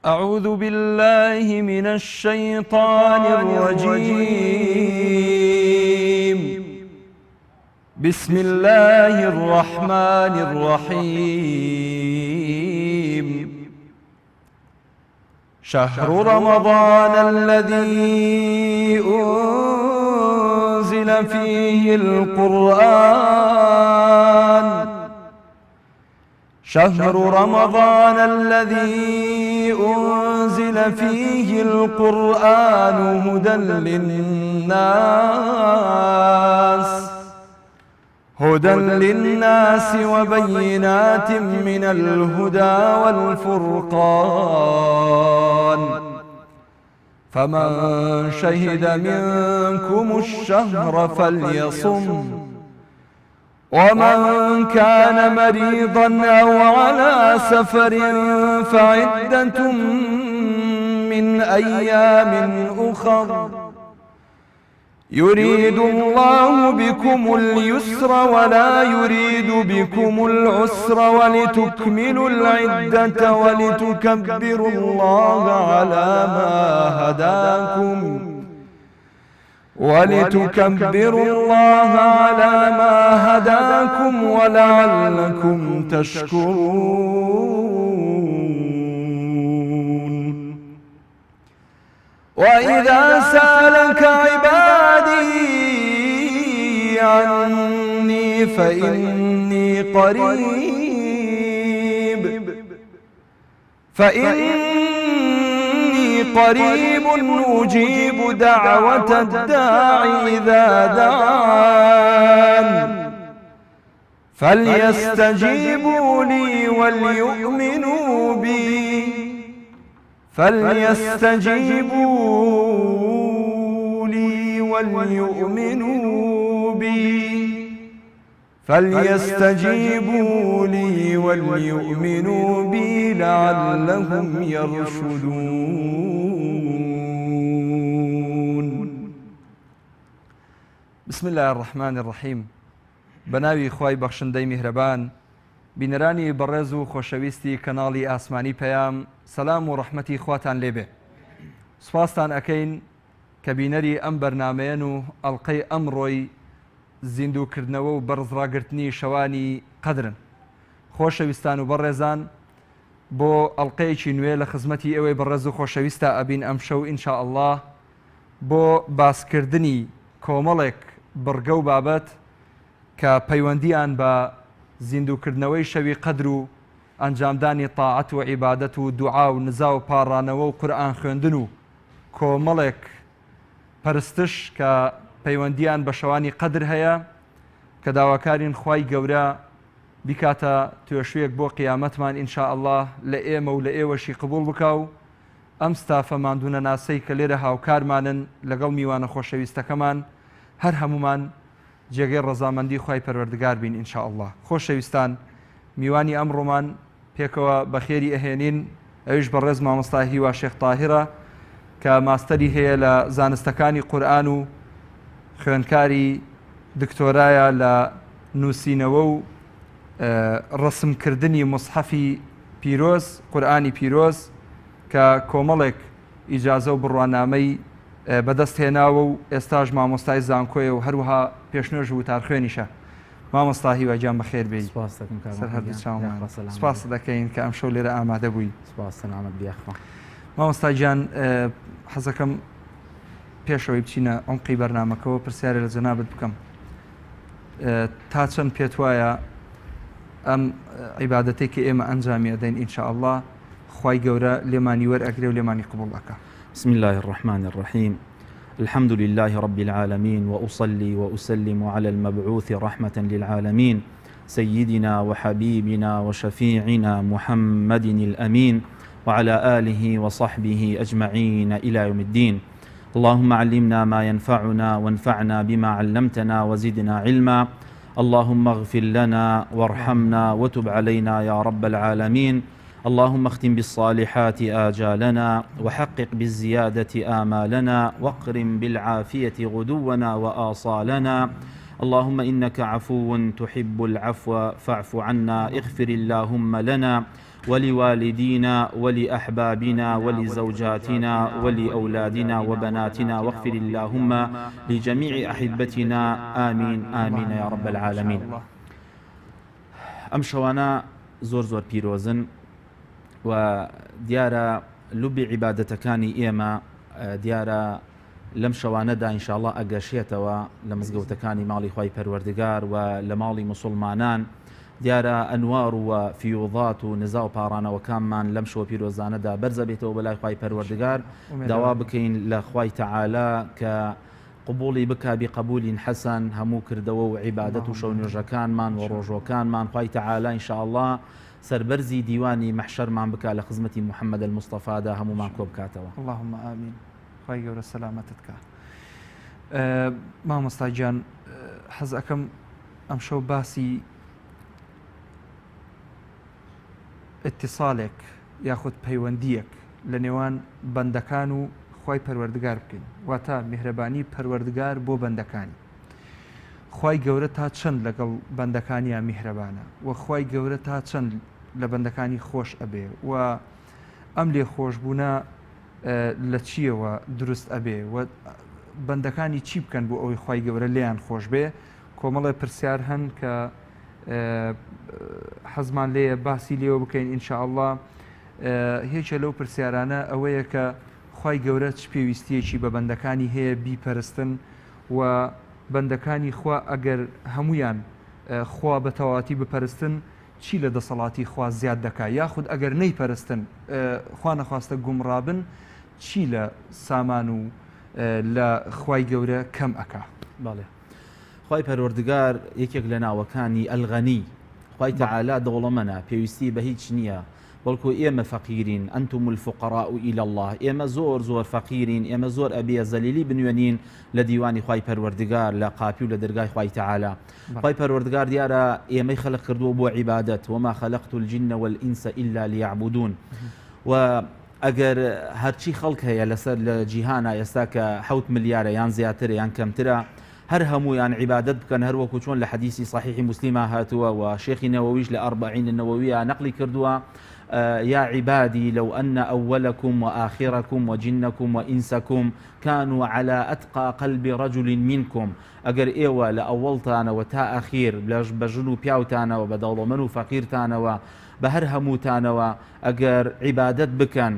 أعوذ بالله من الشيطان الرجيم. بسم الله الرحمن الرحيم. شهر رمضان الذي أنزل فيه القرآن شهر رمضان الذي أنزل فيه القرآن هدى للناس وبينات من الهدى والفرقان، فمن شهد منكم الشهر فليصم، ومن كان مريضا أو على سفر فعدة من أيام أخر، يريد الله بكم اليسر ولا يريد بكم العسر، ولتكملوا العدة ولتكبروا الله على ما هداكم ولعلكم تشكرون. وإذا سألك عبادي عني فإني قريب أجيب دعوة الداع إذا دعان، فليستجيبوا لي وليؤمنوا بي لعلهم يرشدون. بسم الله الرحمن الرحيم. بناوی خوای بەخشندەی میهرەبان، بینەرانی بەڕێز و خۆشەویستی کەناڵی ئاسمانی پەیام، سەلام و ڕەحمەتی خواتان لێبێ. سوپاستان ئەکەین کە بینەری ئەم بەرنامەیەن و ئەڵقەی ئەمڕۆی زیندووکردنەوە و بەرزڕاگرتنی شەوانی قەدرن. خۆشەویستان و بەڕێزان، بۆ ئەڵقەیەکی نوێ لە خزمەتی ئێوەی بەڕێز و خۆشەویستە ئەبین ئەم شەو ئینشا ئەڵڵاه بۆ باسکردنی کۆمەڵێک بڕگە و بابەت کە پەیوەندیان بە زیندووکردنەوەی شەوی قەدر و ئەنجامدانی تاعەت و عیبادەت و دوعا و نزا و پاڕانەوە و قورئان خوێندن و کۆمەڵێک پەرستش کە پەیوەندیان بە شەوانی قەدر هەیە، کە داواکارین خوای گەورە بیکاتە توێشویەک بۆ قیامەتمان ئینشا ئەڵڵاه لە ئێمە و لە ئێوەشی قبوڵ بکا و ئەم ستافە ماندوونە ناسەی کە لێرە هاوکارمانن لەگەڵ میوانە خۆشەویستەکەمان هەر هەمومان جێگەی ڕەزامەندی خوای پەروەردگار بین ئینشا ئەڵڵاه. خۆشەویستان، میوانی ئەمڕۆمان پێکەوە بەخێری ئەهێنین، ئەویش بەڕێز مامۆستا هیوا شێخ تاهیرە کە ماستەری هەیە لە زانستەکانی قورئان و خوێندکاری دکتۆرایە لە نووسینەوە و ڕسمکردنی مصحەفی پیرۆز، قورئانی پیرۆز، کە کۆمەڵێک ئیجازە و بڕوانامەی بەدەست هێناوە و ئێستاش مامۆستای زانکۆیە و هەروەها پێشنێژ و تارخوێنیشە. مامۆستا هیوا گیان بەخێر بێی. سپاس دەکەین کە ئەم شەو لێرە ئامادە بووی. مامۆستا گیان، حەزەکەم پێشەوەی بچینە عمقی بەرنامەکەەوە پرسیارە لە جەنابەت بکەم. تا چەند پێت وایە ئەم عیبادەتێک کە ئێمە ئەنجامی ئەدەین ئینشا ئەڵڵاه خوای گەورە لێمانی وەرئەگرێ و لێمانی قبوڵ ئەکا؟ بسم الله الرحمن الرحيم. الحمد لله رب العالمين، وأصلي وأسلم على المبعوث رحمة للعالمين سيدنا وحبيبنا وشفيعنا محمد الأمين، وعلى آله وصحبه أجمعين إلى يوم الدين. اللهم علمنا ما ينفعنا وانفعنا بما علمتنا وزدنا علما. اللهم اغفر لنا وارحمنا وتب علينا يا رب العالمين. اللهم اختم بالصالحات آجالنا، وحقق بالزيادة آمالنا، واقرم بالعافية غدونا وآصالنا. اللهم إنك عفو تحب العفو فاعف عنا، اغفر اللهم لنا ولوالدينا ولأحبابنا ولزوجاتنا ولأولادنا وبناتنا، واغفر اللهم لجميع أحبتنا، آمين آمين يا رب العالمين. ئەم شەوانە زۆر پیرۆزن و دیارە لوبی عیبادەتەکانی ئێمە دیارە لەم شەوانەدا ئینشاءڵڵا ئەگەشێتەوە لە مزگەوتەکانی ماڵی خوای پەروەردگار و لە ماڵی موسڵمانان. دیارە ئەنوار و فیوضات و نزا و پاڕانەوەکانمان لەم شەوە پیرۆزانەدا بەرزە بێتەوە بەلای خوای پەروەردگار. داوا بکەین لە خوای تەعالا کە قبولی بکا بقبول حسن هەموو کردەوە و عیبادەت و شەو نوێژەکانمان و ڕۆژۆکانمان. خوای تەعالا ئینشاءڵڵا سەربەرزی دیوانی مەحشەرمان بکا لە خزمەتی محەممەد المستەفادا هەمومان کۆ بکاتەوە. اللهم ئامین. خوای گەورە سەلامەتت کە. مامۆستا گیان حەز ئەکەم ئەم شەو باسی اتصالێک یاخود پەیوەندیەک لە نێوان بەندەکان و خوای پەروەردگار بکەین، واتە میهرەبانی پەروەردگار بۆ بەندەکانی. خوای گەورە تا چەند لەگەڵ بەندەکانیان میهرەبانە و خوای گەورە تا چەند لە بەندەکانی خۆش ئەبێ و ئەم لێ خۆشبوونە لە چیەوە دروست ئەبێ و بەندەکانی چی بکەن بۆ ئەوەی خوای گەورە لێیان خۆش بێ. کۆمەڵێ پرسیار هەن کە حەزمان لێیە باسی لێوە بکەین ئینشاءڵڵا. هیچە لەو پرسیارانە ئەوەیە کە خوای گەورە چ پێویستیەکی بە بەندەکانی هەیە بیپەرستن و بەندەکانی خوا ئەگەر هەمویان خوا بە تەواتی بپەرستن چی لە دەسەڵاتی خوا زیاد دەکات، یاخود ئەگەر نەیپەرستن خوا نەخواستە گومڕابن چی لە سامان و لە خوای گەورە کەم ئەکا. باڵێ خوای پەروەردگار یەکێک لە ناوەکانی ئەلغەنی، خوای تەعالا دەوڵەمەنە، پێویستی بە هیچ نییە، بەڵکو ئێمە فەقیرین، ئەنتم الفقراء إلى الله، ئێمە زۆر فەقیرین، ئێمە زۆر ئەبێ زەلیلی بنوێنین لە دیوانی خوای پەروەردگار لە قاپی و لە دەرگای خوای تەعالا. خوای پەروەردگار دیارە ئێمەی خەلق کردووە بۆ عیبادەت، وما خلقت الجن والإنس إلا ليعبدون. و ئەگەر هەرچی خەڵک هەیە لەسەر لە جیهانە ئێستا کە 7 ملیارە یان زیاترە یان کەمترە، هەر هەمویان عیبادەت بکەن، هەر وەکو چۆن لە حەدیثی صحیحی مسلمە هاتووە و شێخی نەوەویش لە 40 النەوەویە نەقلی کردووە: يا عبادي لو أن أولكم وآخركم وجنكم وإنسكم كانوا على أتقى قلب رجل منكم. أجر إيوة لأولتانا وتا أخير بجنو بياوتانا وبدولمن وفقيرتانا وبهرهموتانا وأجر عبادت بكن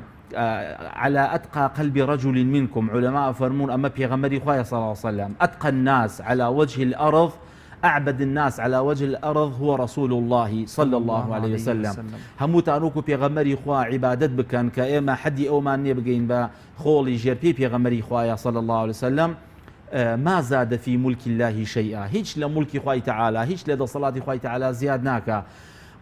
على أتقى قلب رجل منكم. علماء فرمون أما بيغمري خويا صلى الله عليه وسلم أتقى الناس على وجه الأرض، أعبد الناس على وجه الأرض هو رسول الله صلى الله عليه وسلم. همو تانوكو بيغمري خوا عبادت بكن كأما حدي أو ما نبغين با خولي جيربي بيغمري خوايا صلى الله عليه وسلم ما زاد في ملك الله شيئا. هيج لملك خواي تعالى، هيج لدى صلاة خواي تعالى زيادناك،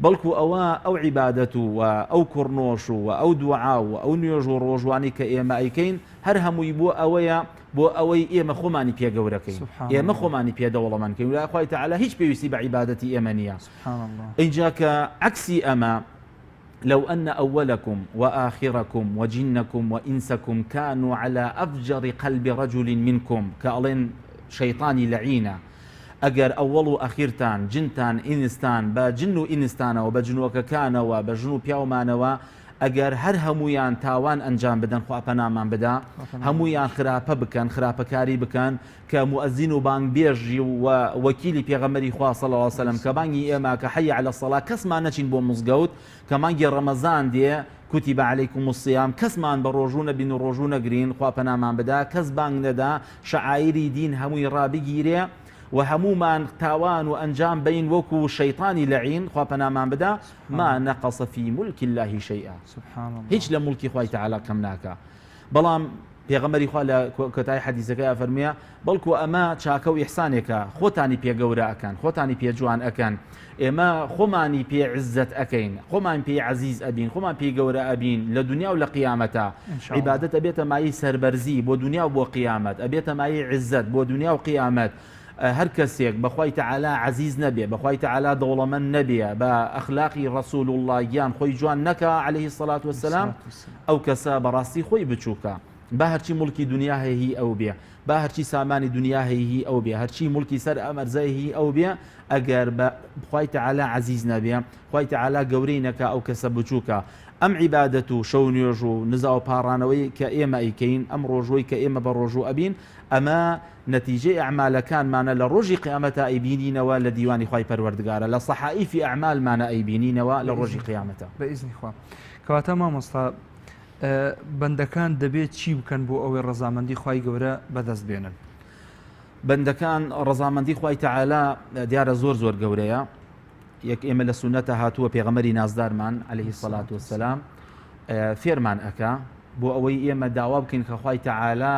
بەڵکو ئەو عیبادەت و ئەو کوڕنۆش و ئەو دوعا و ئەو نوێژ و ڕۆژوانی کە ئێمە ئەیکەین هەر هەمووی بۆ ئەوەیە بۆ ئەوەی ئێمە خۆمانی پێگەورەکەین، ئێمە خۆمانی پێدەوڵەمانکەین و خوای تەعالا هیچ پێویستی بە عیبادەتی ئێمە نییە. اینجا کە عەکسی ئەمە: لو أن أولكم وآخركم وجنكم وإنسكم كانوا على أفجر قلب رجل منكم، كأڵێن شەیطانی لەعینە، ئەگەر ئەوەڵ و ئەخیرتان، جنتان، ئینستان، بە جن و ئینستانەوە بە جنۆکەکانەوە بە ژن و پیاومانەوە ئەگەر هەر هەمویان تاوان ئەنجام بدەن خوا پەنامان بدا، هەمویان خراپە بکەن، خراپەکاری بکەن، کە موەزین و بانگبێژی و وەکیلی پێغەمبەری خوا صلی الله علیه وسلم کە بانگی ئێمە کە حەی عەلە الصەڵا کەسمان نەچین بۆ مزگەوت، کە مانگی ڕەمەزان دێ كتب عليكم الصيام، كسمان بروجون بين روجون جرين خوا پەنامان بدا، کەس بانگ نەدا، شعائری دین هەمووی ڕابگیرێ و هەمومان تاوان و ئەنجام بین وەکو شەیطانی لەعین خوا پەنامان بدا، ما نقص في ملك الله شيئا. هیچ لە ملکی خوای تەعالا کەم ناکە. بەڵام پێغەمبەری خوا لە کۆتایی حەدیثەکەی فەرموویە بەڵکو ئەمە چاکە و ئیحسانێکە، خۆتانی پێ گەورە ئەکەن، خۆتانی پێ جوان ئەکەن، ئێمە خۆمانی پێ عزت ئەکەین، خۆمان پێ عەزیز ئەبین، خۆمان پێ گەورە ئەبین لە دنیا و لە قیامەتە. عیبادەت ئەبێتە مای سەربەرزی بۆ دنیا و بۆ قیامەت، ئەبێتە مای عزت بۆ دنیا و قیامەت. هەر کەسێک بەخوای تەعالا عەزیز نەبێ، بەخوای تەعالا دەوڵەمەند نەبێ، بە ئەخلاقی ڕەسوول الله گیان خۆی جوان نەکا عەلەیهی سەڵات وەسەلام، ئەو کەسە بەڕاستی خۆی بچووکە. با هەرچی مڵکی دنیا هەیە هی ئەو بێ، با هەرچی سامانی دنیا هەیە هی ئەو بێ، هەرچی مڵکی سەر ئەمەرزای هی ئەو بێ، ئەگەر بە خوای تەعالی عەزیز نەبێ، خوای تەعالی گەورەی نەکا ئەو کەسە بچووکە. ئەم عیبادەت و شەو نوێژ و نزا و پاڕانەوەی کە ئێمە ئەیکەین، ئەم ڕۆژوەی کە ئێمە بە ڕۆژوو ئەبین، ئەمە نەتیجەی ئەعمالەکانمانە لە ڕۆژی قیامەتە ئەیبینینەوە لە دیوانی خوای پەروەردگارە، لە سەحائیفی ئەعمالمانە ئەیبینینەوە لە ڕۆژی قیامەتە بە ئیزنی خوا. کەواتە مامۆستا بەندەکان دەبێت چی بکەن بۆ ئەوەی ڕەزامەندی خوای گەورە بەدەست بێنن؟ بەندەکان ڕەزامەندی خوای تەعالی دیارە زۆر زۆر گەورەیە. یەک ئێمە لە سونەتە هاتووە پێغەمبەری نازدارمان عەلەیهی سەڵات وەسەلام فێرمان ئەکا بۆ ئەوەی ئێمە داوا بکەین کە خوای تەعالی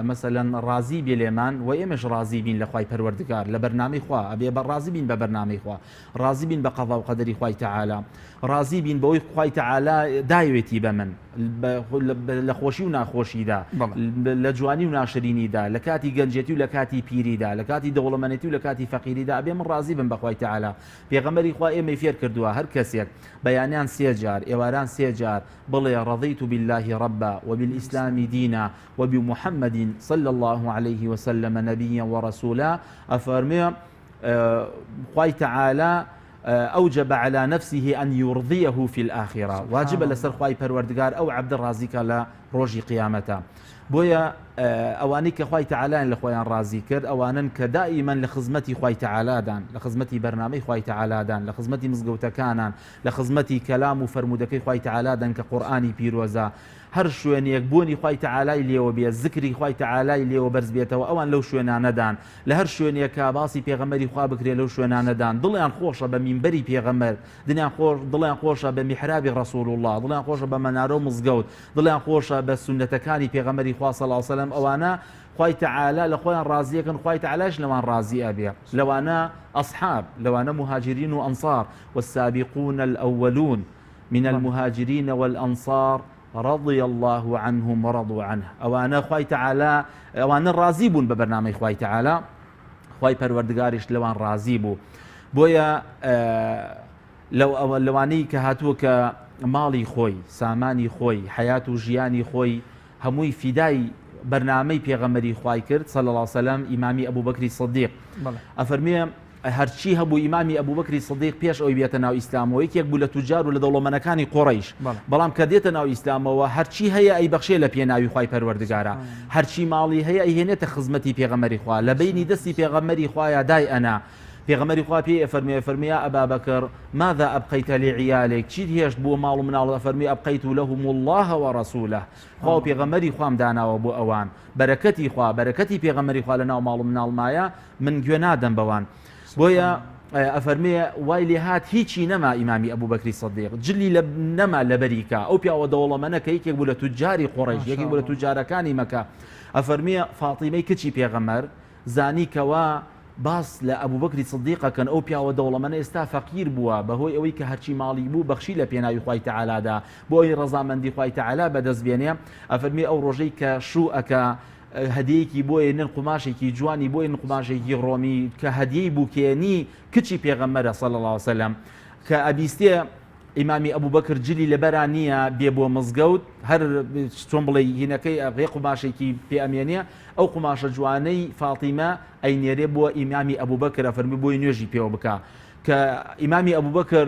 مەسەلەن ڕازی بێ لێمان و ئێمەش ڕازی بین لە خوای پەروەردگار لە بەرنامەی خوا، ئەبێ بە ڕازی بین بە بەرنامەی خوا، ڕازی بین بە قەضا و قەدەری خوای تەعالی، ڕازی بین بەوەی خوای تەعالی دایوێتی بە من لە خۆشی و ناخۆشیدا، لە جوانی و ناشرینیدا، لە کاتی گەنجێتی و لە کاتی پیریدا، لە کاتی دەوڵەمەندێتی و لە کاتی فەقیریدا، ئەبێ من ڕازی بم بە خوای تەعالی. پێغەمبەری خوا ئێمەی فێر کردووە هەر کەسێک بەیانیان 3 جار ئێواران 3 جار بڵێ ڕەضیت بالله ربا وبالإسلام دينا وبمحمد صلى الله عليه وسلم نبيا ورسولا، أفرمي خوای تەعالی أوجب على نفسه أن يرضيه في الآخرة، واجب لسر خوای پەروەردگار أو عبد الرازق لا روجي قيامته. بۆیە ئەوانەی کە خوای تەعالیان لە خۆیان ڕازی کرد ئەوانن کە دائیمەن لە خزمەتی خوای تەعالادان، لە خزمەتی بەرنامەی خوای تەعالادان، لە خزمەتی مزگەوتەکانان، لە خزمەتی کەلام و فەرمودەکەی خوای تەعالادان کە قورئانی پیرۆزە، هەر شوێنێک بوونی خوای تەعالای لێوە بێ، ذکری خوای تەعالای لێوە بەرز بێتەوە، ئەوان لەو شوێنانەدان، لە هەر شوێنێکە باسی پێغەمبەری خوا بکرێ لەو شوێنانەدان، دڵیان خۆشە بە مینبەری پێغەمبەر، دڵیان خۆشە بە میحرابی ڕەسوول الله، دڵیان خۆشە بە مەنارە و مزگەوت، دڵیان خۆشە بە سونەتەکانی پێغەمبەری خوا صلی الله علیه و سلم، ئەوانە خوای تەعالی لە خۆیان ڕازیەکەن، خوای تەعالیش لەوان ڕازی ئەبێ، لەوانە ئەصحاب، لەوانە مهاجرین و ئەنصار، والسابقون الأولون من المهاجرين والأنصار رضي الله عنهم ورضوا عنه، أوانا خوای تەعالی ئەوانە ڕازی بوون بە بەرنامەی خوای تەعالی، خوای پەروەردگاریش لەوان ڕازی بوو. بۆیە لەوانەی کە هاتووە کە ماڵی خۆی، سامانی خۆی، حیات و ژیانی خۆی هەمووی فیدای بەرنامەی پێغەمبەری خوای کرد صلی الله علیه و سلم، ئیمامی ئەبوبەکری سیدیق ئەفەرمێ هەرچی هەبوو ئیمامی ئەبوبەکری سیدیق پێش ئەوی بێتە ناو ئیسلامەوە، یەکێک بوو لە توجار و لە دەوڵەمەندەکانی قوڕەیش، بەڵام کە دێتە ناو ئیسلامەوە هەرچی هەیە ئەیبەخشێ لە پێناوی خوای پەروەردگارە، هەرچی ماڵی هەیە ئەیهێنێتە خزمەتی پێغەمبەری خوا، لە بینی دەستی پێغەمبەری خوایە دای ئەنا. پێغەمبەری خوا پێی ئەفەرمێ یا ئەبا بەکر ماذا ئەبقەیتە لعیالێک، چیت هێشت بۆ ماڵ و مناڵ؟ ئەفەرمێ ئەبقەیت لەهم الله وەڕەسوولەه، خوا و پێغەمبەری خوام داناوە بۆ ئەوان، بەرەکەتی خوا، بەرەکەتی پێغەمبەری خوا لە ناو ماڵ و مناڵمایە، من گوێ نادەم بەوان. بۆیە ئەفەرمێ وای لێ هات هیچی نەما ئیمامی ئەبوبەکری سیدیق، جلی نەما لەبەریکە، ئەو پیاوە دەوڵەمەندە کە یەکێک بوو لە توجاری قوڕەیش، یەکێک بوو لە توجارەکانی مەکە. ئەفەرمێ فاتیمەی کچی پێغەمبەر زانی کەوا باس لە ئەبوبەکری سیدیقەکەن، ئەو پیاوە دەوڵەمەندە ئێستا فەقیر بووە بەهۆی ئەوەی کە هەرچی ماڵی بوو بەخشی لە پێناوی خوای تەعالادا، بۆ ئەوی ڕەزامەندی خوای تەعالا بەدەست بێنێ. ئەفەرمێ ئەو ڕۆژەی کە شوئەکە هەدیەیەکی بۆ هێنن، قوماشێکی جوانی بۆ هێنن، قوماشێکی ڕۆمی کە هەدیەی بووکێنی کچی پێغەمبەرە صلی الله علیه و سلم، کە ئەبیستێ ئیمامی ئەبوبەکر جلی لەبەران نییە بێ بۆ مزگەوت، هەر چۆن بڵێ هینەکەی ئەغێ قوماشێکی پێ ئەمێنێ، ئەو قوماشە جوانەی فاتیمە ئەینێرێ بۆ ئیمامی ئەبوبەکر، ئەفەرمی بۆی نوێژی پێوە بکە، کە ئیمامی ئەبوبەکر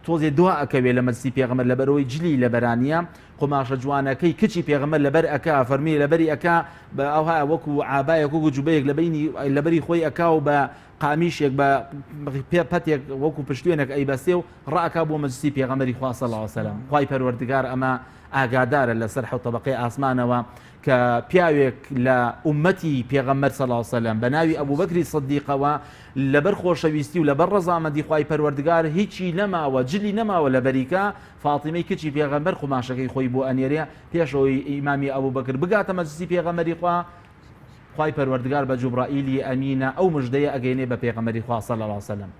تۆزێ دوا ئەکەوێ لە مەجلیسی پێغەمبەر لەبەرەوەی جلی لەبەرانیە، قوماشە جوانەکەی کچی پێغەمبەر لەبەر ئەکا، فەرمی لەبەری ئەکا بە ئەوها وەکو عابایەک وەکو جوبەیەک لەبەری خۆی ئەکا و بە قامیشێک بە پەتێک وەکو پشتوێنێک ئەیبەستێ و ڕائەکا بۆ مەجلیسی پێغەمبەری خوا صلی الله علیه و سلم. خوای پەروەردگار ئەمە ئاگادارە لەسەر حەوت طەبەقەی ئاسمانەوە کە پیاوێک لە ئومەتی پێغەمبەر صلی الله علیه و سلم بە ناوی ئەبوبەکری سیدیقەوە لەبەر خۆشەویستی و لەبەر ڕەزامەندی خوای پەروەردگار هیچی نەماوە، جلی نەماوە لەبەریکە فاتیمەی کچی پێغەمبەر قوماشەکەی خۆی بۆ ئەنێرێ پێشەوەی ئیمامی ئەبوبەکر بگاتە مەجلیسی پێغەمبەری خوا، خوای پەروەردگار بە جوبرائیلی ئەمینە ئەو مژدەیە ئەگەینێ بە پێغەمبەری خوا صلی الله علیه و سلم.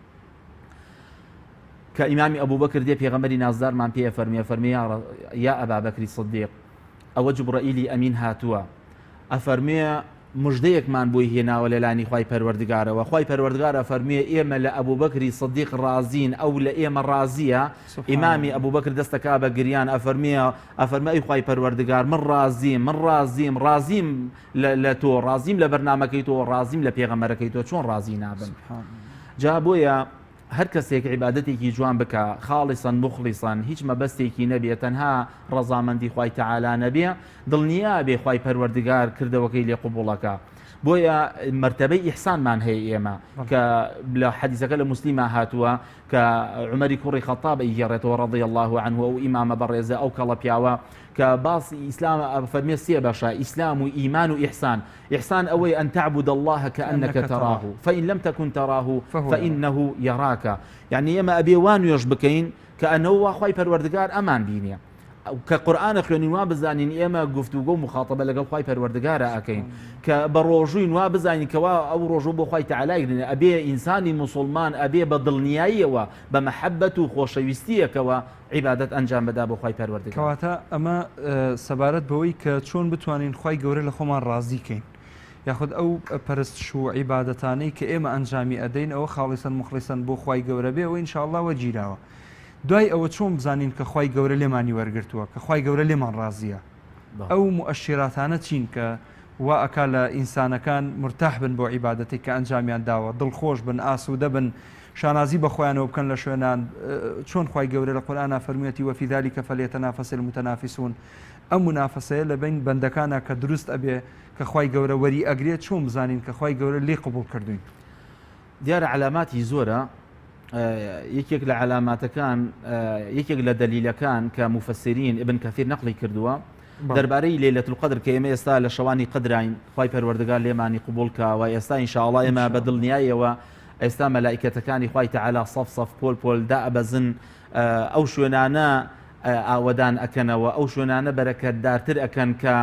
کە ئیمامی ئەبوبەکر دێ پێغەمبەری نازدارمان پێ فەرمێ یا ئەبا بەکری سیدیق ئەوە جوبرائیلی ئەمین هاتووە، ئەفەرمێ مژدەیەکمان بۆی هێناوە لە لانی خوای پەروەردگارەوە. خوای پەروەردگارە فەرمیێ ئێمە لە ئەبوبەکری سەدیق ڕازین، ئەو لە ئێمە ڕازیە. ئیمامی ئەبوبەکر دەستەکا بە گریان ئەفەرمێ ئەی خوای پەروەردگار من ڕازیم لە تۆ، ڕازیم لە بەرنامەکەی تۆ، ڕازیم لە پێغەمبەرەکەی تۆ، چۆن ڕازی نابن؟ جا بۆیە هەر کەسێک عیبادەتێکی جوان بکە خاڵیسەن مخلیسەن، هیچ مەبەستێکی نەبێ، تەنها ڕەزامەندی خوای تەعالا نەبێ، دڵنیا بێ خوای پەروەردگار کردەوەکەی لێ قبوڵەکە. بۆیە مرتبەی ئیحسانمان هەیە ئێمە کە لە حەدیثەکە لە موسلیمە هاتووە کە عومەری کوڕی خەتاب ئەیگێڕێتەوە ڕەضی الله عنه و ئیمامە بەڕێزە ئەو کەڵە پیاوە کە باسی ئیسلام فەرمێ سێ بەشە: ئیسلام و ئیمان و ئیحسان. ئیحسان ئەوەی ئەن تعبد الله كأنك تراه فإن لم تكن تراه فإنه يراك. يعني ئێمە ئەبێ وان نوێژ بکەین کە ئەنەوە خوای پەروەردگار ئەمان بینێ، کە قورآنە خوێنین وا بزانین ئێمە گفتوگۆ و مخاطبە لەگەڵ خوای پەروەردگارە ئەکەین، کە بە ڕۆژووین وا بزانین کەوا ئەو ڕۆژوو بۆ خوای تەعالای گرنە. ئەبێ ئینسانی مسلمان ئەبێ بە دڵنیاییەوە بە مەحەبەت و خۆشەویستیەکەوە عیبادەت ئەنجام بەدا بۆ خوای پەروەردگار. کەواتە ئەمە سەبارەت بەوەی کە چۆن بتوانین خوای گەورە لە خۆمان ڕازیکەین، یاخود ئەو پەرستش و عیبادەتانەی کە ئێمە ئەنجامی ئەدەین ئەوە خاڵیسەن مخلیسەن بۆ خوای گەورە بێ، ئەوە ئینشاءالله وەگیراوە. دوای ئەوە چۆن بزانین کە خوای گەورە لێمانی وەرگرتووە، کە خوای گەورە لێمان ڕازیە؟ ئەو مؤشراتانە چین کە وا ئەکا لە ئینسانەکان مرتاح بن بۆ عیبادەتێک کە ئەنجامیان داوە، دڵخۆش بن، ئاسوودە بن، شانازی بە خۆیانەوە بکەن لە شوێنان. چۆن خوای گەورە لە قورئانە فەرموویەتی وەفی ذالکە فەلیەتەنافەس المتەنافسون. ئەم منافەسەیە لە بین بەندەکانە کە دروست ئەبێ کە خوای گەورە وەری ئەگرێت. چۆن بزانین کە خوای گەورە لێ قبول کردوین؟ دیارە علاماتی زۆرە. یەکێک لە علاماتەکان، یەکێک لە دەلیلەکان کە مفەسرین ابن کەثیر نەقلی کردووە دەربارەی لەیلەتول قەدر کە ئێمە ئێستا لە شەوانی قەدراین، خوای پەروەردگار لێمانی قبولکە و ئێستا ئینشاءالله ئێمە بە دڵنیاییەوە ئێستا مەلائیکەتەکانی خوای تەعالا سەف پۆل پۆل دائەبەزن، ئەو شوێنانە ئاوەدان ئەکەنەوە، ئەو شوێنانە بەرەکەتدارتر ئەکەن کە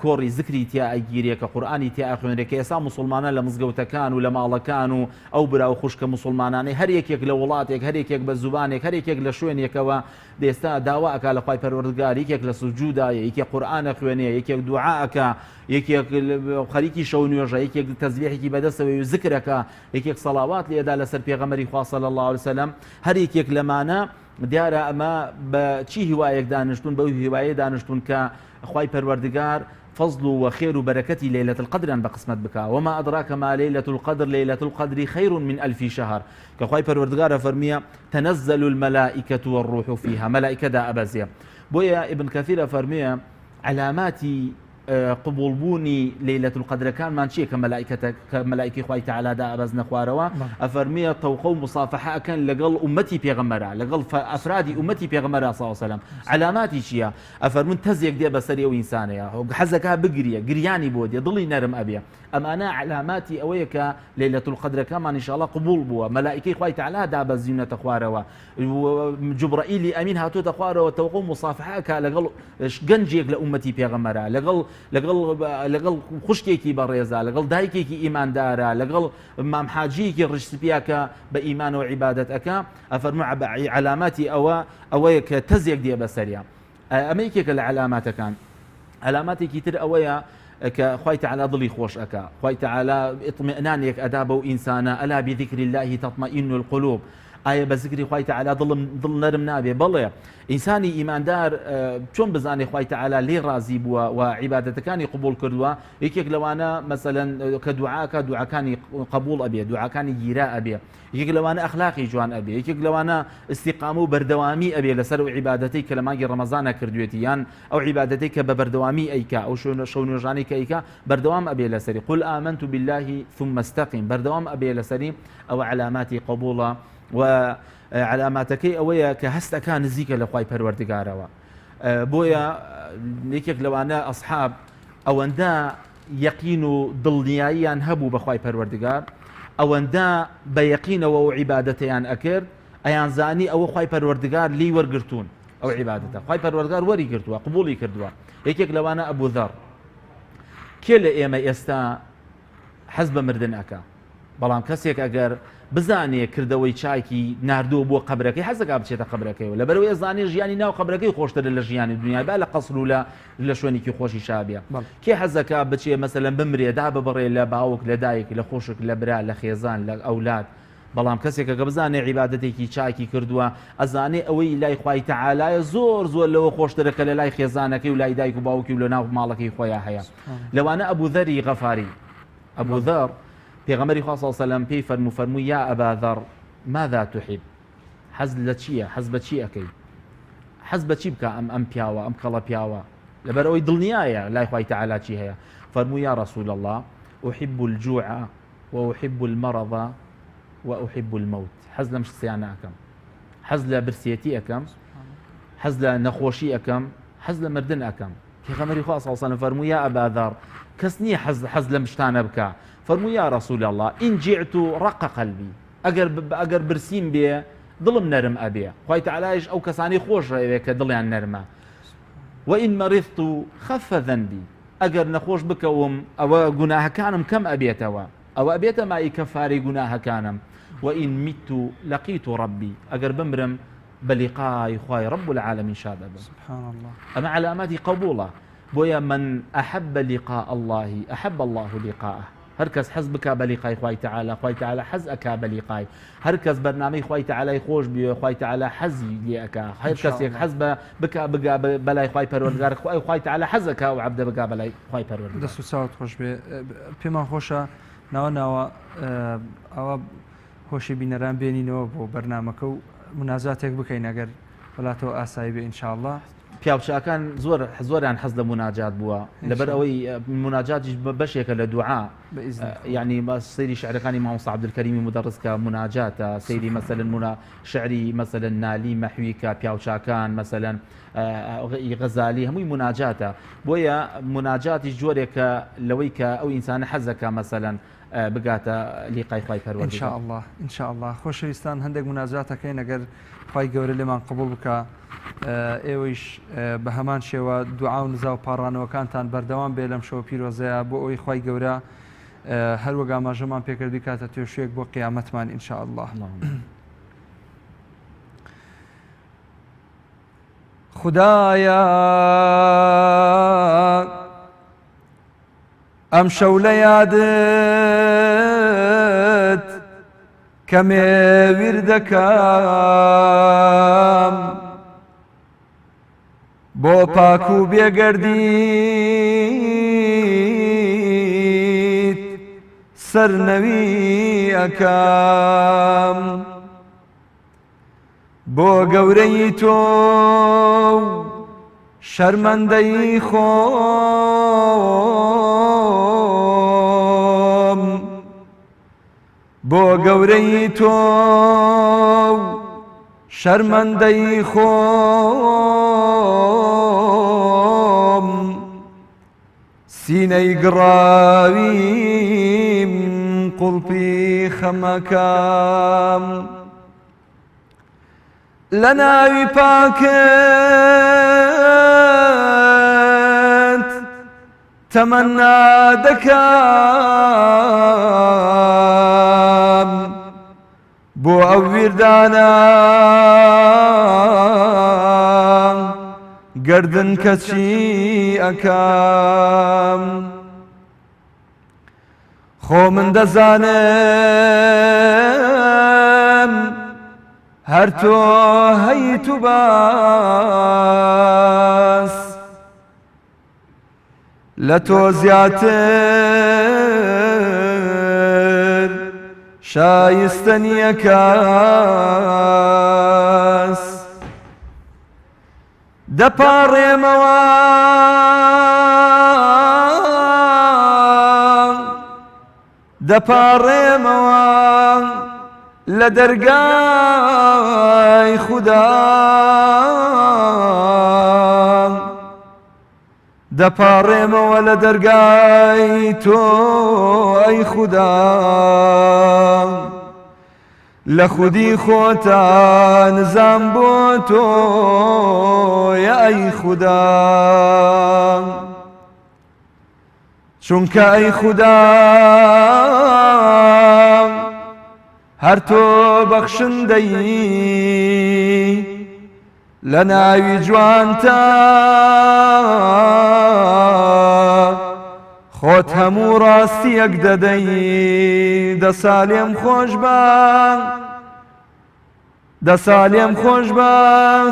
کۆڕی زکری تیا ئەگیرێ، کە قورئانی تیا ئەخوێنرێ، کە ئێستا مسلمانە لە مزگەوتەکان و لە ماڵەکان و ئەو برا و خوشکە مسلمانانەی هەر یەکێک لە وڵاتێک، هەر یەکێک بە زوبانێک، هەر یەکێک لە شوێنێکەوە ئێستا داوا ئەکا لە خوای پەروەردگار، یەکێک لە سوجودایە، یەکێک قورئانە خوێنێ، یەکێک دوعا ئەکا، یەکێک خەریکی شەو نوێژە، یەکێک تەسبیحێکی بەدەستەوە و زکرەکە، یەکێک سەڵاوات لێدا لەسەر پێغەمبەری خوا صلی الله علیه وسلم. هەر یەکێک لەمانە دیارە ئەمە بە چی هیوایەک دانیشتون، بەو هیوایە دانیشتون کە خوای پەروەردگار فضل وخير وبركة ليلة القدر أن بقسمت بك. وما أدراك ما ليلة القدر، ليلة القدر خير من 1000 شهر. كخواي پروردگار فرمية تنزل الملائكة والروح فيها، ملائكة دا أبازية. بويا ابن كثير فرمية علاماتي قبول بوني ليلة القدر كان مانشي كملائكة خوي تعالى دا أباز نخواروا أفرمية توقو مصافحة كان لقل أمتي بيغمرا، لقل أفرادي أمتي بيغمرا صلى الله عليه وسلم. علاماتي شيا أفرمون تزيق دي بسرية وإنسانية حزكها بقرية قرياني بودي ضلي نرم أبيا. أما أنا علاماتي أويك ليلة القدر كمان إن شاء الله قبول بوا، ملائكة خوي تعالى دا أباز زينة تخواروا، جبرائيل أمين هاتو تخواروا توقو مصافحة لقل جنجيك لأمتي بيغمرا، لەگەڵ خوشکێکی بەڕێزە، لەگەڵ دایکێکی ئیماندارە، لەگەڵ مام حاجیەکی ڕشتپیاکە بە ئیمان و عیبادەت ئەکا. ئەفەرموو علاماتی ئەوەیە کە تەزێک دێ بەسەریە. ئەمە یەکێکە لە علاماتەکان. علاماتێکی تر ئەوەیە کە خوای تەعالا دڵی خۆش ئەکا، خوای تەعالا ئیطمئنانێک ئەدا بەو ئینسانە. ئەلا بذکر الله تطمئن القلوب. ئایا بە زیکری خوای تەعالا دڵ نەرم نابێ؟ بەڵێ ئینسانی ئیماندار چۆن بزانێ خوای تەعالا لێ ڕازی بووە و عیبادەتەکانی قبول کردووە؟ یەکێک لەوانە مەسەلەن کە دوعاکانی قبول ئەبێ، دوعاکانی گیرا ئەبێ، یەکێک لەوانە ئەخلاقی جوان ئەبێ، یەکێک لەوانە استیقامە و بەردەوامی ئەبێ لەسەر ئەو عیبادەتەی کە لە مانگی ڕەمەزانە کردوێتی، یان ئەو عیبادەتەی کە بە بەردەوامی ئەیکا، ئەو شەو نوێژانەی کە ئەیکا بەردەوام ئەبێ لەسەری. قل آمنت بالله ثم استقم، بەردەوام ئەبێ لەسەری. ئەو علاماتی قبولە و علاماتەکەی ئەوەیە کە هەستەکان نزیکە لە خوای پەروەردگارەوە. بۆیە یەکێک لەوانە ئەصحاب ئەوەندە یەقین و دڵنیاییان هەبوو بە خوای پەروەردگار، ئەوەندە بە یەقینەوە و عیبادەتیان ئەکرد، ئەیانزانی ئەوە خوای پەروەردگار لی وەرگرتوون ئەو عیبادەتە، خوای پەروەردگار وەری گرتووە، قبوڵی کردووە. یەکێک لەوانە ئەبوو ذەڕ. کێ لە ئێمە ئێستا حەز بە مردن ئەکا؟ بەڵام کەسێک ئەگەر بزانێ کردەوەی چایکی نردووە بۆ قەبرەکەی حەزەکە بچێتە قەبرەکەیەوە لەبەرەوەی ئەزانێ ژیانی ناو قەبرەکەی خۆشترە لە ژیانی دنیای با لە قەسر و لە شوێنێکی خۆشی شابێ کێ حەزەکە بچێ مەسەلەن بمرێدا ببڕێ لە باوک لە دایک لە خۆشک لە برا لە خێزان لە ئەولاد بەڵام کەسێکەکە بزانێ عیبادەتێکی چاکی کردووە ئەزانێ ئەوەی لای خوای تەعالایە زۆر زۆر لەوە خۆشترەکە لە لای خێزانەکەی و لای دایک و باوکی و لە ناو ماڵەکەی خۆیان هەیە لەوانە ئەبوو ذەری غەفاری ئەبوو ذەر پێغەمبەری خوا صلی الله علیه و سلم پێی فەرموو یا ئەبا ذەر ماذا تحب حەز لە چییە حەز بە چی ئەەکەی حەز بە چی بکە ئەم پیاوە ئەم کەڵە پیاوە لەبەر ئەوەی دڵنیایە لای خوای تەعالا چی هەیە فەرموو یا رسول الله أحب الجوع وأحب المرض وأحب الموت حەز لەم شتیانە ئەەکەم حەز لە برسێتی ئەەکەم حەز لە نەخۆشی ئەەکەم حەز لە مردن ئەەکەم پێغەمبەری خوا صلی الله علیه و سلم فەرموو یا ئەبا ذەر کەس نییە حەز لەم شتانە بکە فەرموو یا رسول الله إن جعت رق قلبي ئەگەر برسیم بێ دڵم نەرم ئەبێ خوای تەعالایش ئەو کەسانی خۆش ڕێوێ کە دڵیان نەرمە وإن مرضت خف ذنبي ئەگەر نەخۆش بکەوم ئەوە گوناهەکانم کەم ئەبێتەوە ئەوە ئەبێتە مای کەفاری گوناهەکانم وإن مت لقيت ربي ئەگەر بمرم بلقاء خوای رب العالمين شاد أبا سبحان الله أما علامات قبوله بويا من أحب لقاء الله أحب الله لقاءه هركز حز بك بلقاء خوای تعالى خوای تعالى حز أكا بلقاء هركز برنامج خوای تعالى خوش بي خوای تعالى حز لأكا هركز يك حز بك بلاي خوای پروردگار خوای تعالى حز أكا وعبد بك بلاي خوای پروردگار دەست و چاوت خۆش بێ پێمان خۆشە ناوە ئەوە خۆشی بینەران بێنینەوە بۆ بەرنامەکە و مناجاتێک بکەین ئەگەر وڵاتەوە ئاسایی بێ ئینشاءالله پیاوچاکان زۆریان حەز لە مناجات بووە لەبەر ئەوەی مناجاتیش بەشێکە لە دوعا یعنی سەیری شعرەکانی مامۆستا عەبدولکەریمی مدەڕس کە مناجاتە سەیری مەسەلەن شعری مەسەلەن نالی مەحوی کە پیاوچاکان مەسەلەن غەزالی هەمووی مناجاتە بۆیە مناجاتیش جۆرێکە لەوەی کە ئەو ئینسانە حەزەکە مەسەلەن بگاتە لیقای خوای پەروەردگار ئینشاءالله ئینشاءالله خۆشەویستان هەندێک مناجاتەکەین ئەگەر خوای گەورە لێمان قبوڵ بکە ئێوەیش بە هەمان شێوە دوعا و نزا و پاڕانەوەکانتان بەردەوام بێ لەم شەوە پیرۆزەیە بۆ ئەوەی خوای گەورە هەروەگا ماژەمان پێکردی کاتە توێشوێک بۆ قیامەتمان ئینشاءالله خدایە ئەم شەو لە یادت کەمێ ویردەکەم بۆ پاک و بێگەردیت سەرنەوی ئەکەم بۆ گەورەی تۆ شەرمەندەی خۆم بۆ گەورەی تۆ شەرمەندەی خۆم سینەی گڕاویم قوڵپی خەمەکەم لە ناوی پاکت تەمەنا دەکەم بۆ ئەو ویردانە گەردن کەچی ئەکەم خۆ من دەزانم هەر تۆ هەیت و باس لە تۆ زیاتر شایستە نییە کەس دەپاڕێمەوە لە دەرگای خودا دەپاڕێمەوە لە دەرگای تۆ ئەی خودا لە خودی خۆتە نزام بۆ تۆ ئەی خودا چونکە ئەی خودا هەر تۆ بەخشندەی لە ناوی جوانتە خۆت هەموو ڕاستیەک دەدەی دەسا لێم خۆش بە دەسا لێم خۆش بە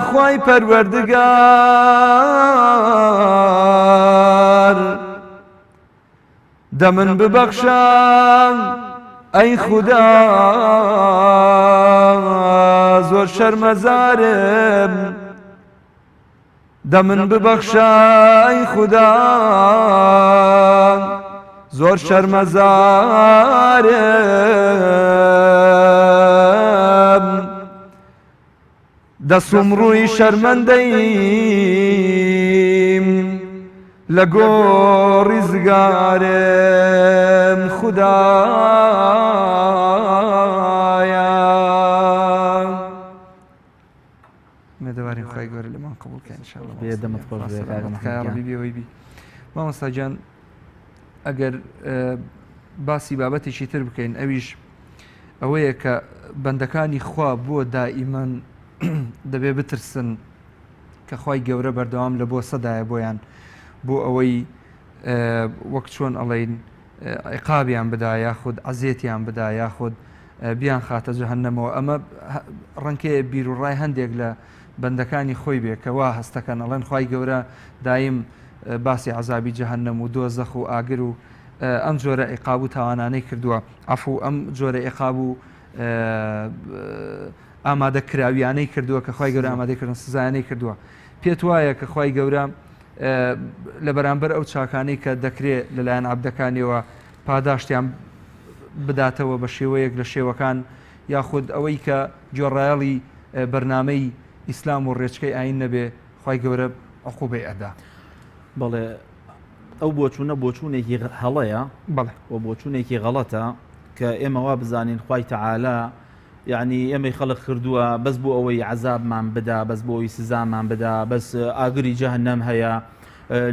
خوای پەروەردگار دەمن ببەخشە ئەی خودا زۆر شەرمەزارم دەمن ببەخشە ئەی خودا زۆر شەرمەزارم دەسوم ڕووی شەرمەندەیم لە گۆڕی زگارم خودایە مێدەوارین خۆی گەورە لەمان قبولکە ئینشاءالله بێدەمت خۆش بێ کاکە محەممەد ڕەبی بێەوەی بی مامۆستا گیان ئەگەر باسی بابەتێکی تر بکەین ئەویش ئەوەیە کە بەندەکانی خوا بۆ دائیمەن دەبێ بترسن کە خوای گەورە بەردەوام لە بۆ سەدایە بۆیان بۆ ئەوەی وەک چۆن ئەڵێن عیقابیان بدا یاخود عەزیەتیان بدا یاخود بیان خاتە جەهەنەمەوە ئەمە ڕەنکەیە بیر و ڕای هەندێک لە بەندەکانی خۆی بێ کە وا هەستەکەن ئەڵێن خوای گەورە دایم باسی عەزابی جەهەنەم و دۆزەخ و ئاگر و ئەم جۆرە عیقاب و تاوانانەی کردووە عەفو ئەم جۆرە عیقاب و ئامادەکراویانەی کردووە کە خوای گەورە ئامادەکردن سزایانەی کردووە پێت وایە کە خوای گەورە لە بەرامبەر ئەو چاکانەی کە دەکرێت لەلایەن عەبدەکانیەوە پاداشتیان بداتەوە بە شێوەیەک لە شێوەکان یاخود ئەوەی کە گۆڕایەڵی بەرنامەی ئیسلام و ڕێچکەی ئاین نەبێ خوای گەورە عقوبەی ئەدا بەڵێ ئەو بۆچوونە بۆچوونێکی هەڵەیە بەڵێ و بۆچوونێکی غەڵەتە کە ئێمە وا بزانین خوای تەعالا یعنی ئێمەی خەڵق کردووە بەس بۆ ئەوەی عەزابمان بدا بەس بۆ ئەوەی سزامان بدا بەس ئاگری جەهەنەم هەیە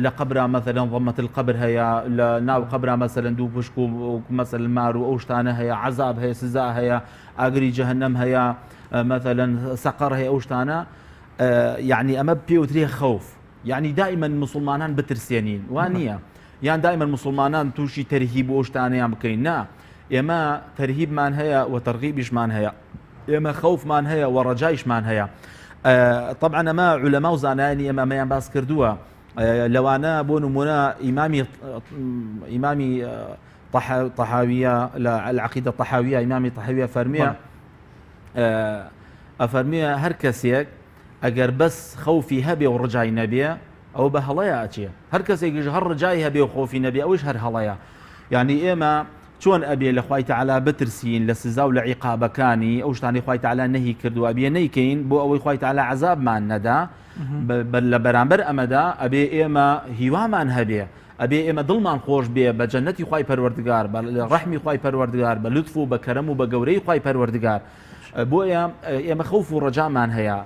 لە قبرا مثلا ضمة القبر هەیە لە ناو قبرا مثلا دوو پشک و مثلا مار و ئەو شتانە هەیە عەزاب هەیە سزا هەیە ئاگری جەهەنەم هەیە مثلا سەقەر هەیە ئەو شتانە یعنی ئەمە پێوترێ خەوف یعنی دائما مسلمانان بترسێنین وان نییە یان دائما مسلمانان تووشی تەرهیب و ئەو شتانەیان بکەین نا ئێمە تەرهیبمان هەیە و تەرغیبیشمان هەیە ئێمە خەوفمان هەیە و ڕەجایشمان هەیە طبعا ئەمە عولەما و زانایانی ئێمە ئەمەیان باس کردووە لەوانە بۆ نمونە ئیمامی طحاویە لە العقیدە طحاویە ئیمامی طحاویە ئەفەرمیە هەر کەسێک ئەگەر بەس خەوفی هەبێ و ڕجای نەبێ ئەو بە هەڵەیە ئەچێ هەر کەسێکیش هەر ڕجای هەبێ و خۆفی نەبێ ئەوش هەر هەڵەیە یعنی ئێمە چۆن ئەبێ لە خوای تەعالا بترسین لە سزا و لە عیقابەکانی ئەو شتانی خوای تەعالا نەهی کردووە ئەبێ نەیکەین بۆ ئەوەی خوای تەعالا عەزابمان نەدا لە بەرامبەر ئەمەدا ئەبێ ئێمە هیوامان هەبێ ئەبێ ئێمە دڵمان خۆش بێ بە جەنەتی خوای پەروەردگار بە ڕەحمی خوای پەروەردگار بە لوتف و بە کەرەم و بە گەورەی خوای پەروەردگار بۆیە ئێمە خەوف و ڕەجامان هەیە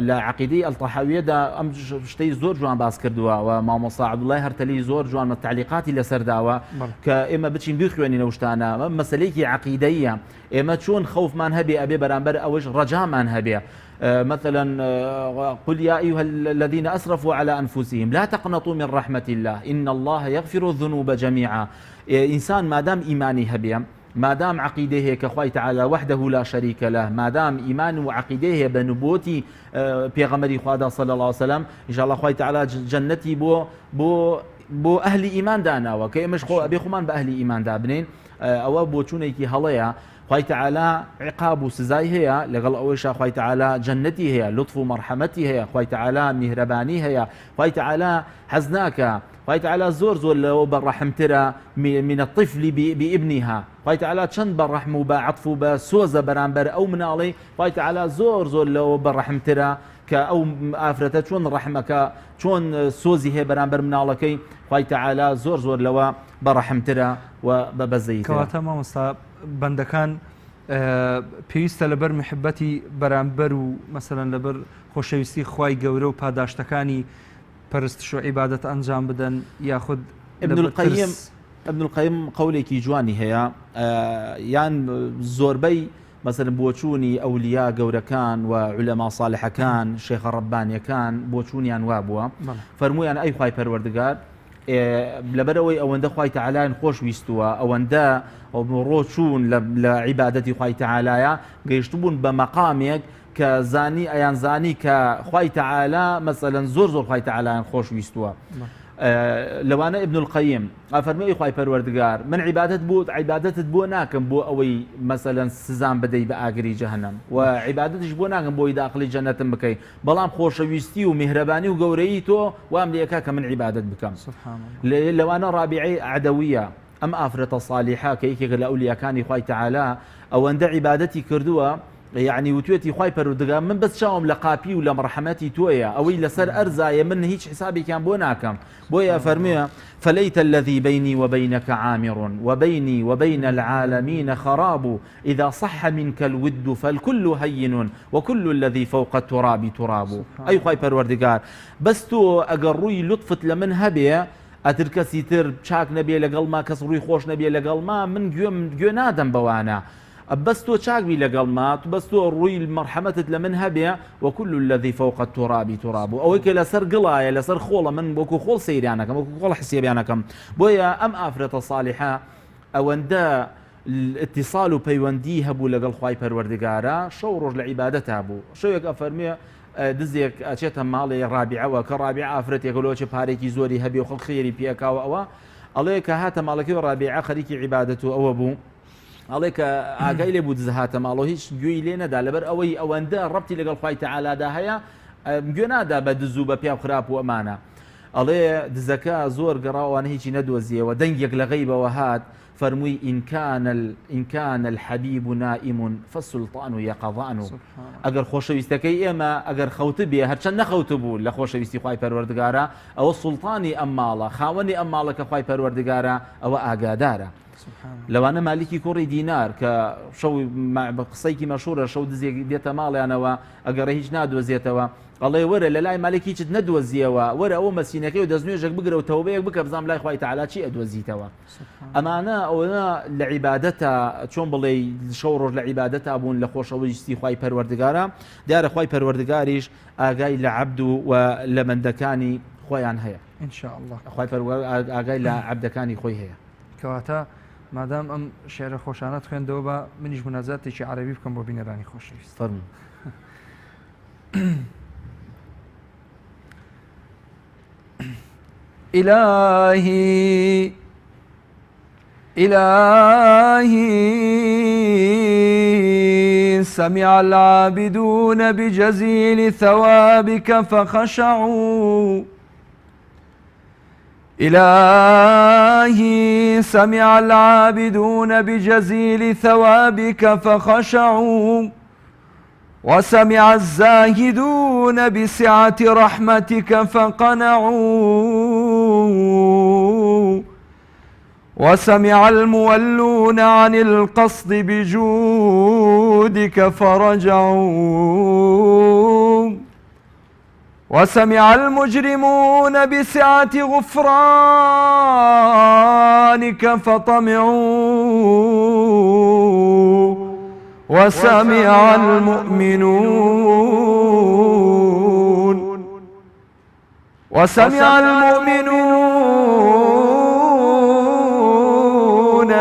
لە عقیدەی ئەلطەحاویەدا ئەم شتەی زۆر جوان باس کردووە و مامۆستا عەبدوڵای هەرتەلی زۆر جوان تعلیقاتی لەسەرداوە کە ئێمە بچین بخوێنین ئەو شتانە مەسەلەیەکی عقیدەیە ئێمە چۆن خەوفمان هەبێ ئەبێ بەرامبەر ئەوەش ڕەجامان هەبێ مثلا قل يا أيها الذين أسرفوا على أنفسهم لا تقنطوا من رحمة الله إن الله يغفر الذنوب جميعا إنسان ما دام إيماني هبيا ما دام عقيده كخوي تعالى وحده لا شريك له ما دام إيمان وعقيده بنبوتي بيغمري خوادا صلى الله عليه وسلم إن شاء الله خوي تعالى جنتي بو أهل إيمان دانا وكيمش خو أبي خمان بأهل إيمان دابنين أو بوچونيكي هليا خوي تعالى عقاب وسزاي هي لقل أوشا خوي تعالى جنتي هي لطف ومرحمتي هي خوي تعالى مهرباني هي خوي تعالى حزناك خوي تعالى زور لو بالرحم ترى من الطفل بابنها خوي تعالى چند بالرحم وبعطف وبسوزة برانبر أو منالي خوي تعالى زور لو بالرحم ترى كأو آفرته شون رحمك شون سوزي هي برانبر منالكي خوي تعالى زور لو برحم ترى وببزيت كواتا ما مصاب بندكان پێویستە لەبەر محبەتی بەرامبەر و مەسەلەن لەبەر خۆشەویستی خوای گەورە و پاداشتەکانی پەرستش و عیبادەت ئەنجام بدەن یاخود ابن القیم قولێکی جوانی هەیە یان مثلا بۆچوونی ئەولیا گەورەکان و علەما صالحەکان شێخە ڕەبانیەکان بۆچوونیان وابووە فەرموویان ئەی خوای پەروەردگار لەبەرەوەی ئەوەندە خوای تەعالایان خۆش ویستووە ئەوەندە ڕۆچوون لە عیبادەتی خوای تەعالایە گەیشتبوون بە مەقامێک کە زانی ئەیان زانی کە خوای تەعالا مەسەلەن زۆر خی تەعالایان خۆش ویستووە لەوانە ابن القەیم ئەفەرمووی خوای پەروەردگار من عیبادەتت بۆ ناکەم بۆ ئەوەی مەسەلەن سزام بدەی بە ئاگری جەهەنەم و عیبادەتش بۆ ناکەم بۆی داخلی جەنەتم بکەی بەڵام خۆشەویستی و میهرەبانی و گەورەی تۆ وام لێکا کە من عیبادەت بکەم لەوانە ڕابعەی عەدەویە ئەم ئافرەتە صالیحە کە یەکێک لە ئەولیاکانی خوای تەعالا ئەوەندە عیبادەتی کردووە يعني وتوێتی خوای پەروەردگار من بەس چاوم لە قاپی و لە مەرحەمەتی تۆیە ئەوەی لەسەر ئەرزایە من هیچ حسابێکیان بۆ ناکەم بۆیە فەرموویە فليت الذي بيني وبينك عامر وبيني وبين العالمين خراب إذا صح منك الود فالكل هين وكل الذي فوق التراب تراب أي خوای پەروەردگار بەس تۆ ئەگەر ڕووی لطفت لە من هەبێ ئەتر کەسی تر چاک نەبێ لەگەڵ ما کەس ڕووی خۆش نەبێ لەگەڵ ما من گوێ نادەم بەوانە بەس تۆ چاکبی لەگەڵ ما بەس تۆ ڕووی مەرحەمەتت لە من هەبێ وكل الذي فوق التراب تراب ئەوەی کە لەسەر گڵایە لەسەر خۆڵە من وەکو خۆڵ سەیرانەکەم وەکو خۆڵ حسێبیانەکەم بۆیە ئەم ئافرەتە صالیحە ئەوەندە اتصال و پەیوەندی هەبوو لەگەڵ خوای پەروەردگارە شەو ڕۆژ لە عیبادەتا بوو شەوێک ئەفەرمێ دزێک ئەچێتە ماڵی ڕابعەوە کە ڕابعە ئافرەتێکەوە پارێکی زۆری هەبێ و خەڵک خێری پێکاوە ئەوە ئەڵێ کە هاتە ماڵەکەی ڕابعە خەریکی عیبادەت و ئەوە بوو ئەڵێ کە ئاگای لێ بوو دزهاتە ماڵەوە هیچ گوێی لێ نەدا لەبەر ئەوەی ئەوەندە ڕەبتی لەگەڵ خوای تەعالادا هەیە گوێ نادا بە دز و بە پیا و خراپ و ئەمانە ئەڵێ دزەکە زۆر گەڕاوانە هیچی نەدۆزیەوە دەنگێک لە غەیبەوە هات فەرمووی إن كان الحبيب نائم فالسلطان يقظان ئەگەر خۆشەویستەکەی ئێمە ئەگەر خەوت بێ هەرچەند نەخەوت بوو لە خۆشەویستی خوای پەروەردگارە ئەوە سوڵتانی ئەم ماڵە خاوەنی ئەم ماڵە کە خوای پەروەردگارە ئەوە ئاگادارە لەوانە مالیکی کوڕی دینار کە شەو قسەیکی مەشهورە شەو دزێک دێتە ماڵیانەوە ئەگەڕە هیچ نادۆزێتەوە ئەڵێ وەرە لە لای مالێکی چت نەدۆزیەوە وەرە ئەوە مەسینەکەی و دەستنوێژێک بگرە و تەوبەیەک بکە بزانام لای خوای تەعالا چی ئەدۆزیتەوە ئەمانە ئەوە لە عیبادەتە چۆن بڵێ شەو ڕۆژ لە عیبادەتا بوون لە خۆشەویستی خوای پەروەردگارە دیارە خوای پەروەردگاریش ئاگای لە عەبد و لە بەندەکانی خۆیان هەیە إن شاء الله خوای پەروەردگار ئاگای لە عەبدەکانی خۆی هەیە کەواتە مادام ئەم شێرە خۆشانە خوێندەوە بە منیش منازاتێکی عەرەبی بکەم بۆ بینەرانی خۆشەویست فەرموو إلهي إلهي سمع العابدون بجزيل ثوابك فخشعوا إلهي سمع العابدون بجزيل ثوابك فخشعوا وسمع الزاهدون بسعة رحمتك فقنعوا وسمع المولون عن القصد بجودك فرجعوا وسمع المجرمون بسعة غفرانك فطمعوا وسمع المؤمنون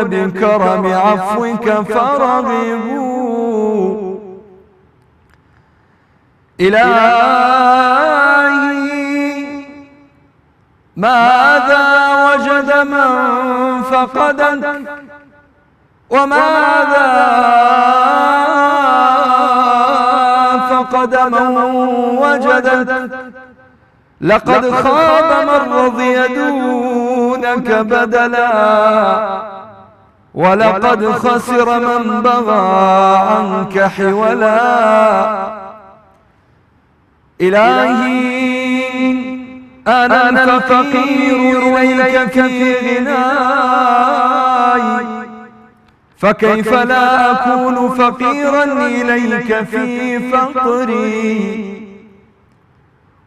بكرم عفوك فرغبوا إلهي ماذا وجد من فقدك وماذا فقد من وجدك لقد خاب من رضي دونك بدلا ولقد خسر من بغى عنك حولا إلهي أنا الفقير إليك في غناي فكيف لا أكون فقيرا إليك في فقري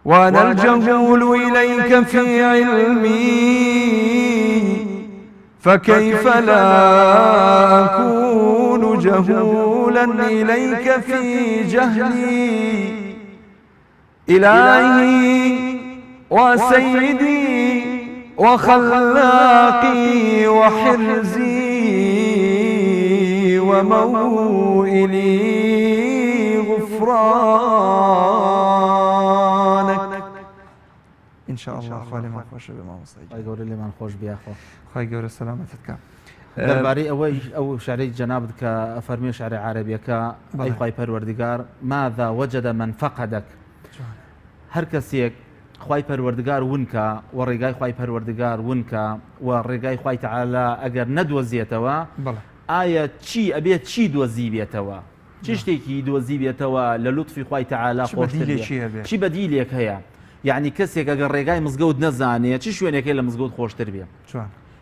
وأنا الجهول إليك في علمي فكيف لا أكون جهولا إليك في جهلي إلهي وسيدي وخلاقي وحرزي وموئلي غفرانك إن شاء الله خالي ما خوش بما مصيجي خی گەورە لێمان خۆش بیا خۆ خی گەورە سەلامەتت دەربارەی ئەو شعرەی جەنابت کە ئەفەرمێ شعرە عەرەبیەکە ئەی خوای پەروەردگار ماذا وجد من فقدك هەر کەسێک خوای پەروەردگار ونکە و ڕێگای خوای پەروەردگار ونکە و ڕێگای خوای تەعالا ئەگەر نەدۆزیێتەوە ئایا چی ئەبێت چی دۆزی بێتەوە چی شتێکی دۆزی بێتەوە لە لوتفی خوای تەعالا خۆشتر چی بەدیلێک هەیە یعنی کەسێک ئەگەر ڕێگای مزگەوت نەزانێت چی شوێنێکی لە مزگەوت خۆشتر بێ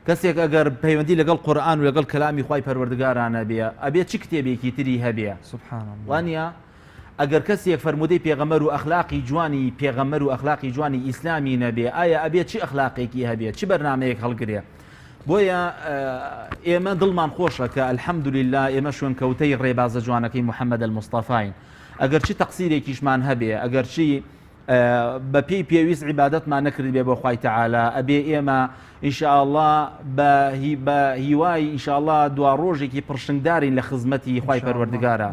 کەسێک ئەگەر پەیوەندی لەگەڵ قورئان و لەگەڵ کەلامی خوای پەروەردگارانە بێ ئەبێت چی کتێبێکی تری هەبێ سبحان الله وانە ئەگەر کەسێک فەرمودەی پێغەمبەر و ئەخلاقی جوانی پێغەمبەر و ئەخلاقی جوانی ئیسلامی نەبێ ئایا ئەبێت چی ئەخلاقێکی هەبێت چی بەرنامەیەک هەڵگرێ بۆیە ئێمە دڵمان خۆشە کە الحەمدولله ئێمە شوێن کەوتەی ڕێبازە جوانەکەی محەممەد المستەفاین ئەگەر چی تەقسیرێکیشمان هەبێ ئەگەر چی بە پێی پێویست عیبادەتمان نەکرد بێ بۆ خوای تەعالا ئەبێ ئێمە ئینشاءالله بە هیوای ئینشاءالله دوا ڕۆژێکی پڕشنگدارین لە خزمەتی خوای پەروەردگارە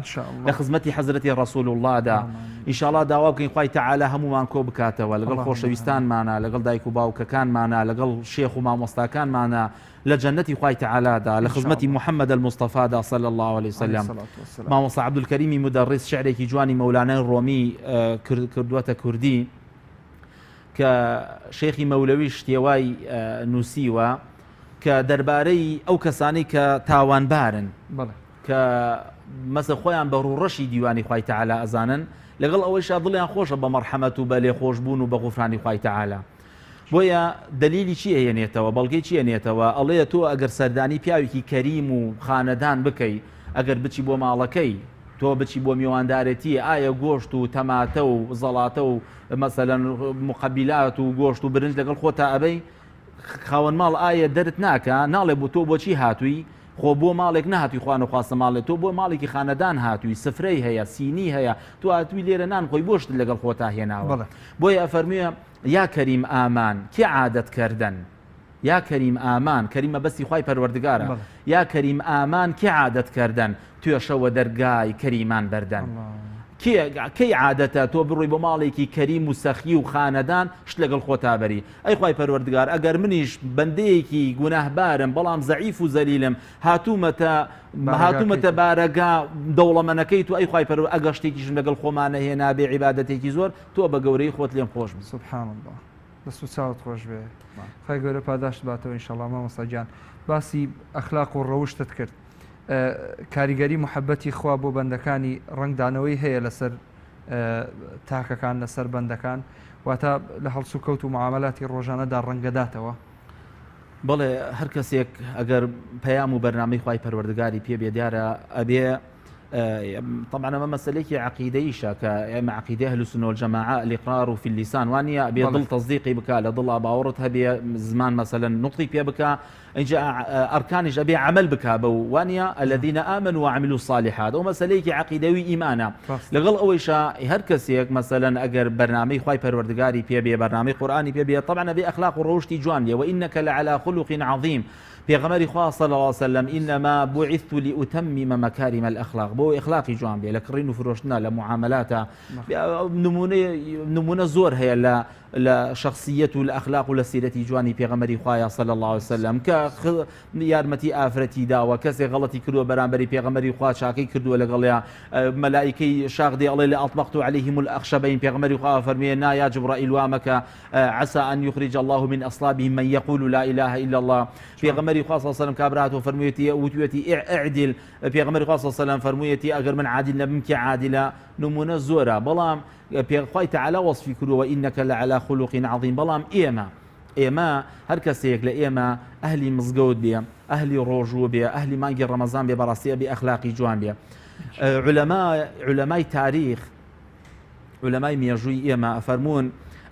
لە خزمەتی حەزرەتی ڕەسوول اللهدا ئینشاءالله داوا بکەین خوای تەعالا هەمومان کۆ بکاتەوە لەگەڵ خۆشەویستانمانە لەگەڵ دایک و باوکەکانمانە لەگەڵ شێخ و مامۆستاکانمانە لە جەنەتی خوای تەعالادا لە خزمەتی محەممەد المستەفادا صلی الله عليه وسلم مامۆستا عەبدولکەریمی مودەڕیس شعرێکی جوانی مەولانای ڕۆمی کردووەتە کوردی کە شێخی مەولەوی شتێوای نووسیوە کە دەربارەی ئەو کەسانی کە تاوانبارن کە مەسە خۆیان بە ڕوڕەشی دیوانی خوای تەعالا ئەزانن لەگەڵ ئەوەیشا دڵیان خۆشە بە مەرحەمەت و بە لێخۆشبوون و بە غوفرانی خوای تەعالا بۆیە دلیلی چی هێنێتەوە بەڵگەی چی هێنێتەوە ئەڵەیە تۆ ئەگەر سەردانی پیاوێکی کەریم و خانەدان بکەی ئەگەر بچی بۆ ماڵەکەی تۆ بچی بۆ میواندارەتی ئایا گۆشت و تەماتە و زەڵاتە و مەسەلەن مقەبیلات و گۆشت و برنج لەگەڵ خۆتا ئەبەی خاوەن ماڵ ئایا دەرت ناکە ناڵێ بۆ تۆ بۆچی هاتووی خۆ بۆ ماڵێک نهاتوی خوان و خواستە ماڵێت تۆ بۆ ماڵێکی خانەدان هاتووی سفرەی هەیە سینی هەیە تۆ هاتووی لێرە نان خۆی بۆشت لەگەڵ خۆتا هێناوە بۆیە ئەفەرموویە یا کەریم ئامان کێ عادەت کردن یا کەریم ئامان کەریمە بەستی خوای پەروەردگارە یا کەریم ئامان کێ عادەت کردن توێشەوە دەرگای کەریمان بەردەن کەی عادەتە تۆ بڕۆی بۆ ماڵێکی کەریم و سەخی و خانەدان شت لەگەڵ خۆتا بەری ئەی خوای پەروەردگار ئەگەر منیش بەندەیەکی گوناهبارم بەڵام زەعیف و زەلیلم هاتوومەتە بارەگا دەوڵەمەنەکەی تو ئەی خوای پەروەردگار ئەگەر شتێکیشم لەگەڵ خۆمانە هێنا بێ عیبادەتێکی زۆر تۆ بە گەورەی خۆت لێم خۆش بن سبحان الله دەست و چاوت خۆش بێ خی گەورە پاداشت باتەوە ئینشەڵڵا مامۆستا گیان باسی ئەخلاق و ڕەوشتت کرد کاریگەری محەبەتی خوا بۆ بەندەکانی ڕنگدانەوەی هەیە لەسەر تاکەکان لەسەر بەندەکان واتە لە هەڵسو کەوت و معاملاتی ڕۆژانەدا ڕەنگەداتەوە بەڵێ هەر کەسێک ئەگەر پەیام و بەرنامەی خوای پەروەردگاری پێ بێ دیارە ئەبێ طبعا ئەمە مەسەلەیەکی عەقیدەییشە کە ئێمە عەقیدەی ئەهل السنە والجەماعە الإقرار في اللسان وانە ئەبێ دڵ تەصدیقی بکە لە دڵا باوەڕت هەبێ زمان مەسەلەن نوقتی پێ بکە اینجا ئەرکانیش ئەبێ عەمەل بکە بە وانە الذين آمنوا وعملوا الصالحات ئەو مەسەلەیەکی عەقیدەوی ئیمانە لەگەڵ ئەوەیشە هەر کەسێک مەسەلەن ئەگەر بەرنامەی خوای پەروەردگاری پێ بێ بەرنامەی قورئانی پێ بێ طبعا ئەبێ ئەخلاق و ڕەوشتی جوان لێ وإنك لعلى خلق عظيم پێغەمبەری خوا صلی الله عليه وسلم إنما بعثت لأتمم مكارم الأخلاق بۆ ئەخلاقی جوان بێ لە کڕین و فرۆشتنە لە معاملاتە نمونە زۆر هەیە لە شخصیت و لە ئەخلاق و لە سیرەتی جوانی پێغەمبەری خوایە صلی الله عليه وسلم کە یارمەتی ئافرەتی داوە کەسێک غەڵەتی کردووە بەرامبەری پێغەمبەری خوا چاکەی کردووە لەگەڵیا مەلائیکەی شاخ دێ ئەڵێ لە ئەطبقت عليهم الأخشبين پێغەمبەری خوا فەرمێ نا یا جبرائیل وامەکە عسى أن يخرج الله من أصلابهم من يقول لا إله إلا الله پێغەمبەری خوا صلی الله عليه وسلم کابراتەوە فەرموویەتی وتوێتی ئەعدل پێغەمبەری خوا صلی الله عليه وسلم فەرموویەتی ئەگەر من عادل نەبم کێ عادلە نمونە زۆرە بەڵام خوای تەعالا وەصفی کردووە إنك لعلى خلق عظيم بەڵام ئێمە هەر کەسێک لە ئێمە ئەهلی مزگەوت بێ ئەهلی ڕۆژوو بێ ئەهلی مانگی ڕەمەزان بێ بەڕاستی بێ ئەخلاقی جوان بێ علەمای تاریخ علەمای مێژووی ئێمە ئەفەرموون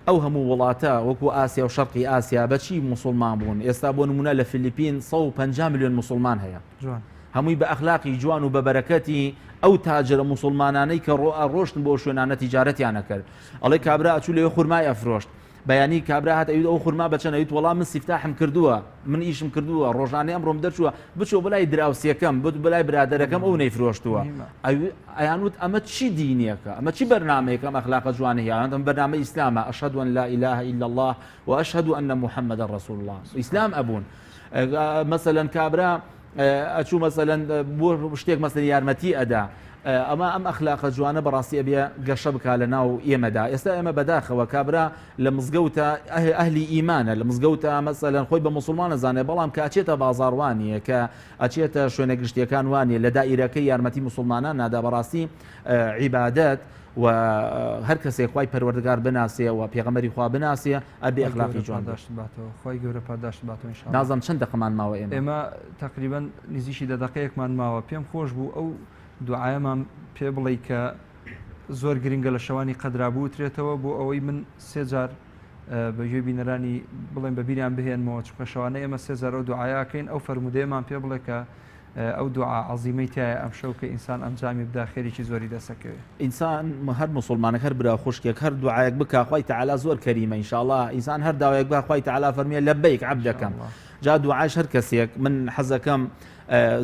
ئەو هەموو وڵاتە وەکو ئاسیا و شەرقی ئاسیا بەچی مسلمان بوون ئێستا بۆ نمونە لە فیلیپین 150 میلیۆن مسلمان هەیە هەمووی بە ئەخلاقی جوان و بە بەرەکەتی ئەو تاجرە مسلمانانەی کە ڕۆشتن بۆ شوێنانە تیجارەتیانە کرد ئەڵێ کابرا ئەچوو لەوێ خورمای ئەفرۆشت بەیانی کابرا هات ئەوید ئەو خورما بەچەن ئەویت وەڵام من سیفتاحم کردووە من ئیشم کردووە ڕۆژانەی ئەمڕۆم دەرچووە بچۆ بەلای دراوسیەکەم بەلای برادەرەکەم ئەو نەیفرۆشتووە ئەیانوت ئەمە چی دینیەکە ئەمە چی بەرنامەیەکەم ئەخلاقە جوانە هەیە ئەم بەرنامە ئیسلامە ئەشهد أن لا إله إلا الله وأشهد أن محمدا رسول الله ئیسلام ئەبوون مەسەلەن کابرا ئەچوو مەسەلەن بۆ شتێک مەسەلەن یارمەتی ئەدا ئەمە ئەم ئەخلاقە جوانە بەڕاستی ئەبێ گەشە بکا لە ناو ئێمەدا ئێستا ئێمە بەداخەوە کابرا لە مزگەوتە ئەهلی ئیمانە لە مزگەوتە مەسەلەن خۆی بە موسڵمان نەزانێ بەڵام کە ئەچێتە بازاڕوانیە کە ئەچێتە شوێنە گشتیەکان وانە لە دائیرەکەی یارمەتی موسڵمانان نادا بەڕاستی عیبادەت و هەر کەسێک خوای پەروەردگار بناسێ و پێغەمبەری خوا بناسێ ئەبێ ئەخلاقی جوان داشت باتەوە خۆی گەورە پاداشت باتەوە ئینشاءالله نازانم چەند دقەمان ماوە ئێمە تقریبا نزیکی دەدەقەیەکمان ماوە پێم خۆش بوو ئەو دوعایەمان پێ بڵێ کە زۆر گرنگە لە شەوانی قەدرابوو ترێتەوە بۆ ئەوەی من سێ جار بەگوێ بینەرانی بڵێن بەبیریان بهێنمەوە چکە شەوانە ئێمە سێ جار ئەو دوعایەکەین ئەو فەرمودەیەمان پێ بڵێ کە ئەو دوعا عەزیمەی تایە ئەم شەو کە ئینسان ئەنجامی بدا خێریکی زۆری دەسەکەوێت ئینسان هەر موسڵمانێک هەر برا خوشکێک هەر دوعایەک بکە خوای تەعالا زۆر کەریمە ئینشاءالله ئینسان هەر داوایەک بکە خوای تەعالا فەرمیێ لەبەیک عەبدەکەم جا دوعاش هەر کەسێک من حەزەکەم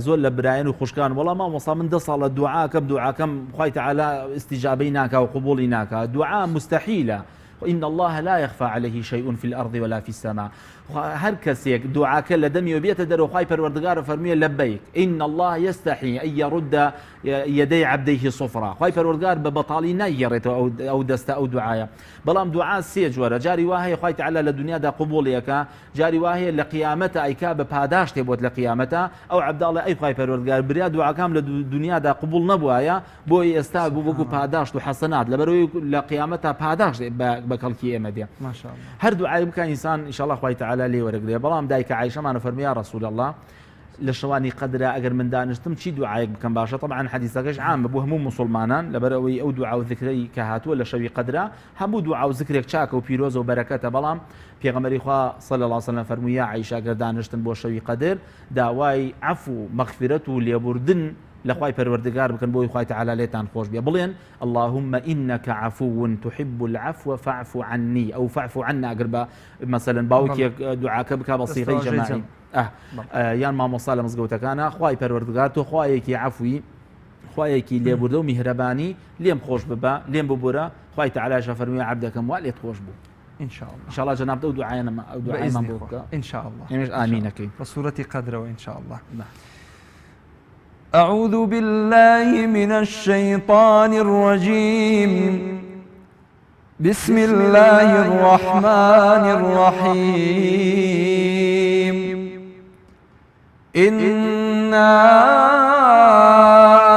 زۆر لە برایەن و خوشکان وەڵام مامۆستا من 10 ساڵە دوعاکەم دوعاکەم خوای تەعالا استیجابەی ناکا و قبوڵی ناکا دوعا مستحیلە إن الله لا يخفى عليه شيء في الأرض ولا في السماء هر كسيك دعاك لدمي وبيت درو خاي پروردگار فرمي لبيك إن الله يستحي أن يرد يدي عبديه صفرا خاي پروردگار ببطالي نيرت أو دست أو دعايا بلام دعاء سيجورة جاري واهي خاي تعالى لدنيا دا قبوليك جاري واهي لقيامته أي كاب باداش تبوت لقيامته أو عبد الله أي خاي پروردگار بريا دعاء كام لدنيا دا قبول نبوايا بوي استاغ بوكو باداش وحسنات لبروي لقيامته باداش بكالكي امديا ما شاء الله هر دعاء بكان إنسان إن شاء الله خاي تعالى لي ورقري بلام دايك عائشة ما نفرمي يا رسول الله لشواني قدرة أجر من دانشتم شي دعاء بكم باشا طبعا حديثك عام أبو هموم مسلمانان لبروي أو دعاء وذكري كهات ولا شوي قدرة همو دعاء وذكرك شاك وبيروز وبركاته بلام في غمر إخوة صلى الله عليه وسلم فرمي يا عائشة أجر دانشتم بو شوي قدر دعواي عفو مغفرته ليبردن لخواي پروردگار بكن بوي خواي تعالى ليتان خوش بيا بلين اللهم إنك عفو تحب العفو فاعف عني أو فاعف عنا قربا مثلا باوكي دعاك بك بصيغي جماعي يان ما مصالة مزقوتك أنا خواي پروردگار تو خوايكي عفوي خوايكي لي بردو مهرباني ليم خوش ببا ليم ببورا خواي تعالى شفرمي عبدك مواليت خوش بو إن شاء الله إن شاء الله جناب دو دعاينا إن شاء الله آمين كي بصورة قدر وإن شاء الله أعوذ بالله من الشيطان الرجيم بسم الله الرحمن الرحيم إنا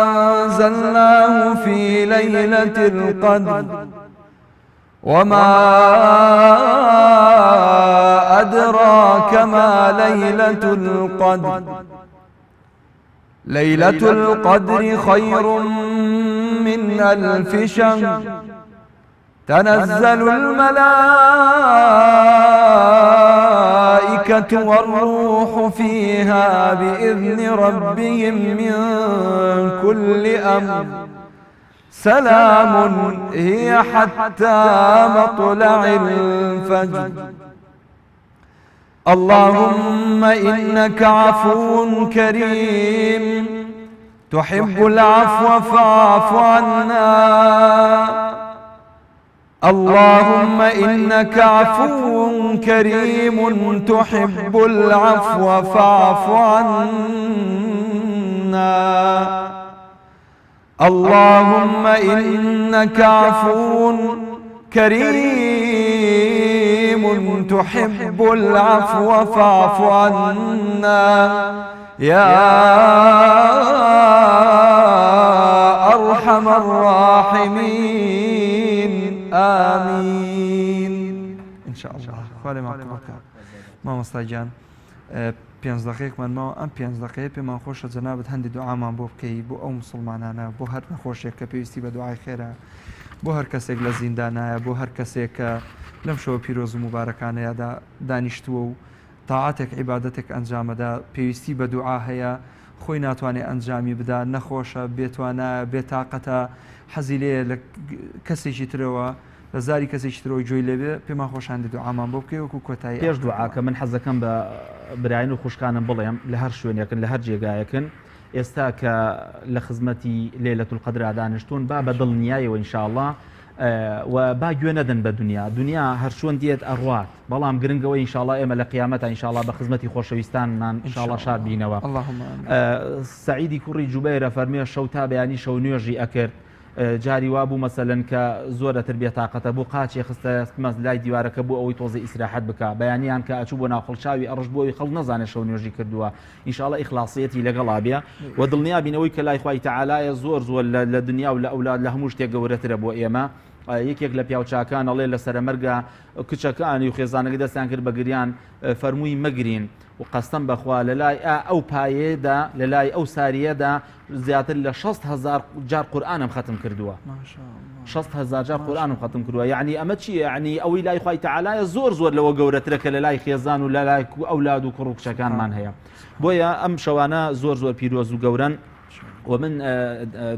أنزلناه في ليلة القدر وما أدراك ما ليلة القدر ليلة القدر خير من 1000 شهر تنزل الملائكة والروح فيها بإذن ربهم من كل أمر سلام هي حتى مطلع الفجر اللهم إنك عفو كريم تحب العفو فاعف عنا اللهم إنك عفو كريم تحب العفو فاعف عنا اللهم إنك عفو كريم تحب العفو فاعف عنا يا أرحم الراحمين آمين إن شاء الله خوالي معكم ما مستجان 5 دقیقمان ماوە ئەم 5 دقیقە پێمان خۆشە جەنابەت هەندی دوعامان بۆ بکەی بۆ ئەو مسلمانانە بۆ هەر نەخۆشێک کە پێویستی بە دوعای خێرە بۆ هەر کەسێک لە زیندانایە بۆ هەر کەسێک کە لەم شەوە پیرۆز و مبارەکانەیەدا دانیشتووە و تاعاتێک عیبادەتێک ئەنجامەدا پێویستی بە دوعا هەیە خۆی ناتوانێت ئەنجامی بدا نەخۆشە بێتوانە بێتاقەتە حەزی لێ لە کەسێکی ترەوە لە زاری کەسێکی ترەوە گوێی لێبێ پێمان خۆشاندی دوعامان بۆ بکەی وەکو کۆتایی پێش دوعاکە من حەزەکەم بە براین و خوشکانم بڵێم لە هەر شوێنێکن لە هەر جێگایەکن ئێستا کە لە خزمەتی لەیلەتول القەدر دانیشتون با بە دڵنیایەوە ئینشاءالله و با گوێ نەدەن بە دنیا هەر چۆن دێت ئەڕوات بەڵام گرنگەوەی ئینشاءالله ئێمە لە قیامەتە ئینشاءالله بە خزمەتی خۆشەویستانمان ئینشاءالله شاد بینەوە. سعیدی کوڕی جوبەیرە فەرمێ شەو تا بەیانی شەو نوێژی ئەکرد جاری وابوو مەسەلەن کە زۆرەتر بێتاقەتە بوو قاچی خستە لای دیوارەکە بوو ئەوەی تۆزی ئیسراحەت بکە بەیانیان کە ئەچوو بۆ ناو خەڵچاوی ئەڕژ بۆی خەڵ نەزانێت شەو نوێژی کردووە ئینشاءالله ئیخلاصیەتی لەگەڵا بێ و دڵنیا بینەوەی کە لای خوای تەعالایە زۆر لە دنیا و لە ئەولاد لە هەموو شتێک گەورەترە بۆ ئێمە. یەکێک لە پیاوچاکان ئەڵێ لە سەرمەرگە کچەکانی و خێزانەکە دەستیان کرد بە گریان فەرمووی مەگرین و قەستەم بەخوا لە لای ئەو پایەدا لە لای ئەو ساریەدا زیاتر لە 6,000 جار قورئانم ختم کردووە 6,000 جار قورئانم ختم کردووە یعنی ئەمە چیە یعنی ئەوەی لای خوای تەعالایە زۆر لەوە گەورەترە کە لە لای خێزان و لە لای ئەولاد و کوڕ و کچەکانمان هەیە بۆیە ئەم شەوانە زۆر پیرۆز و گەورن و من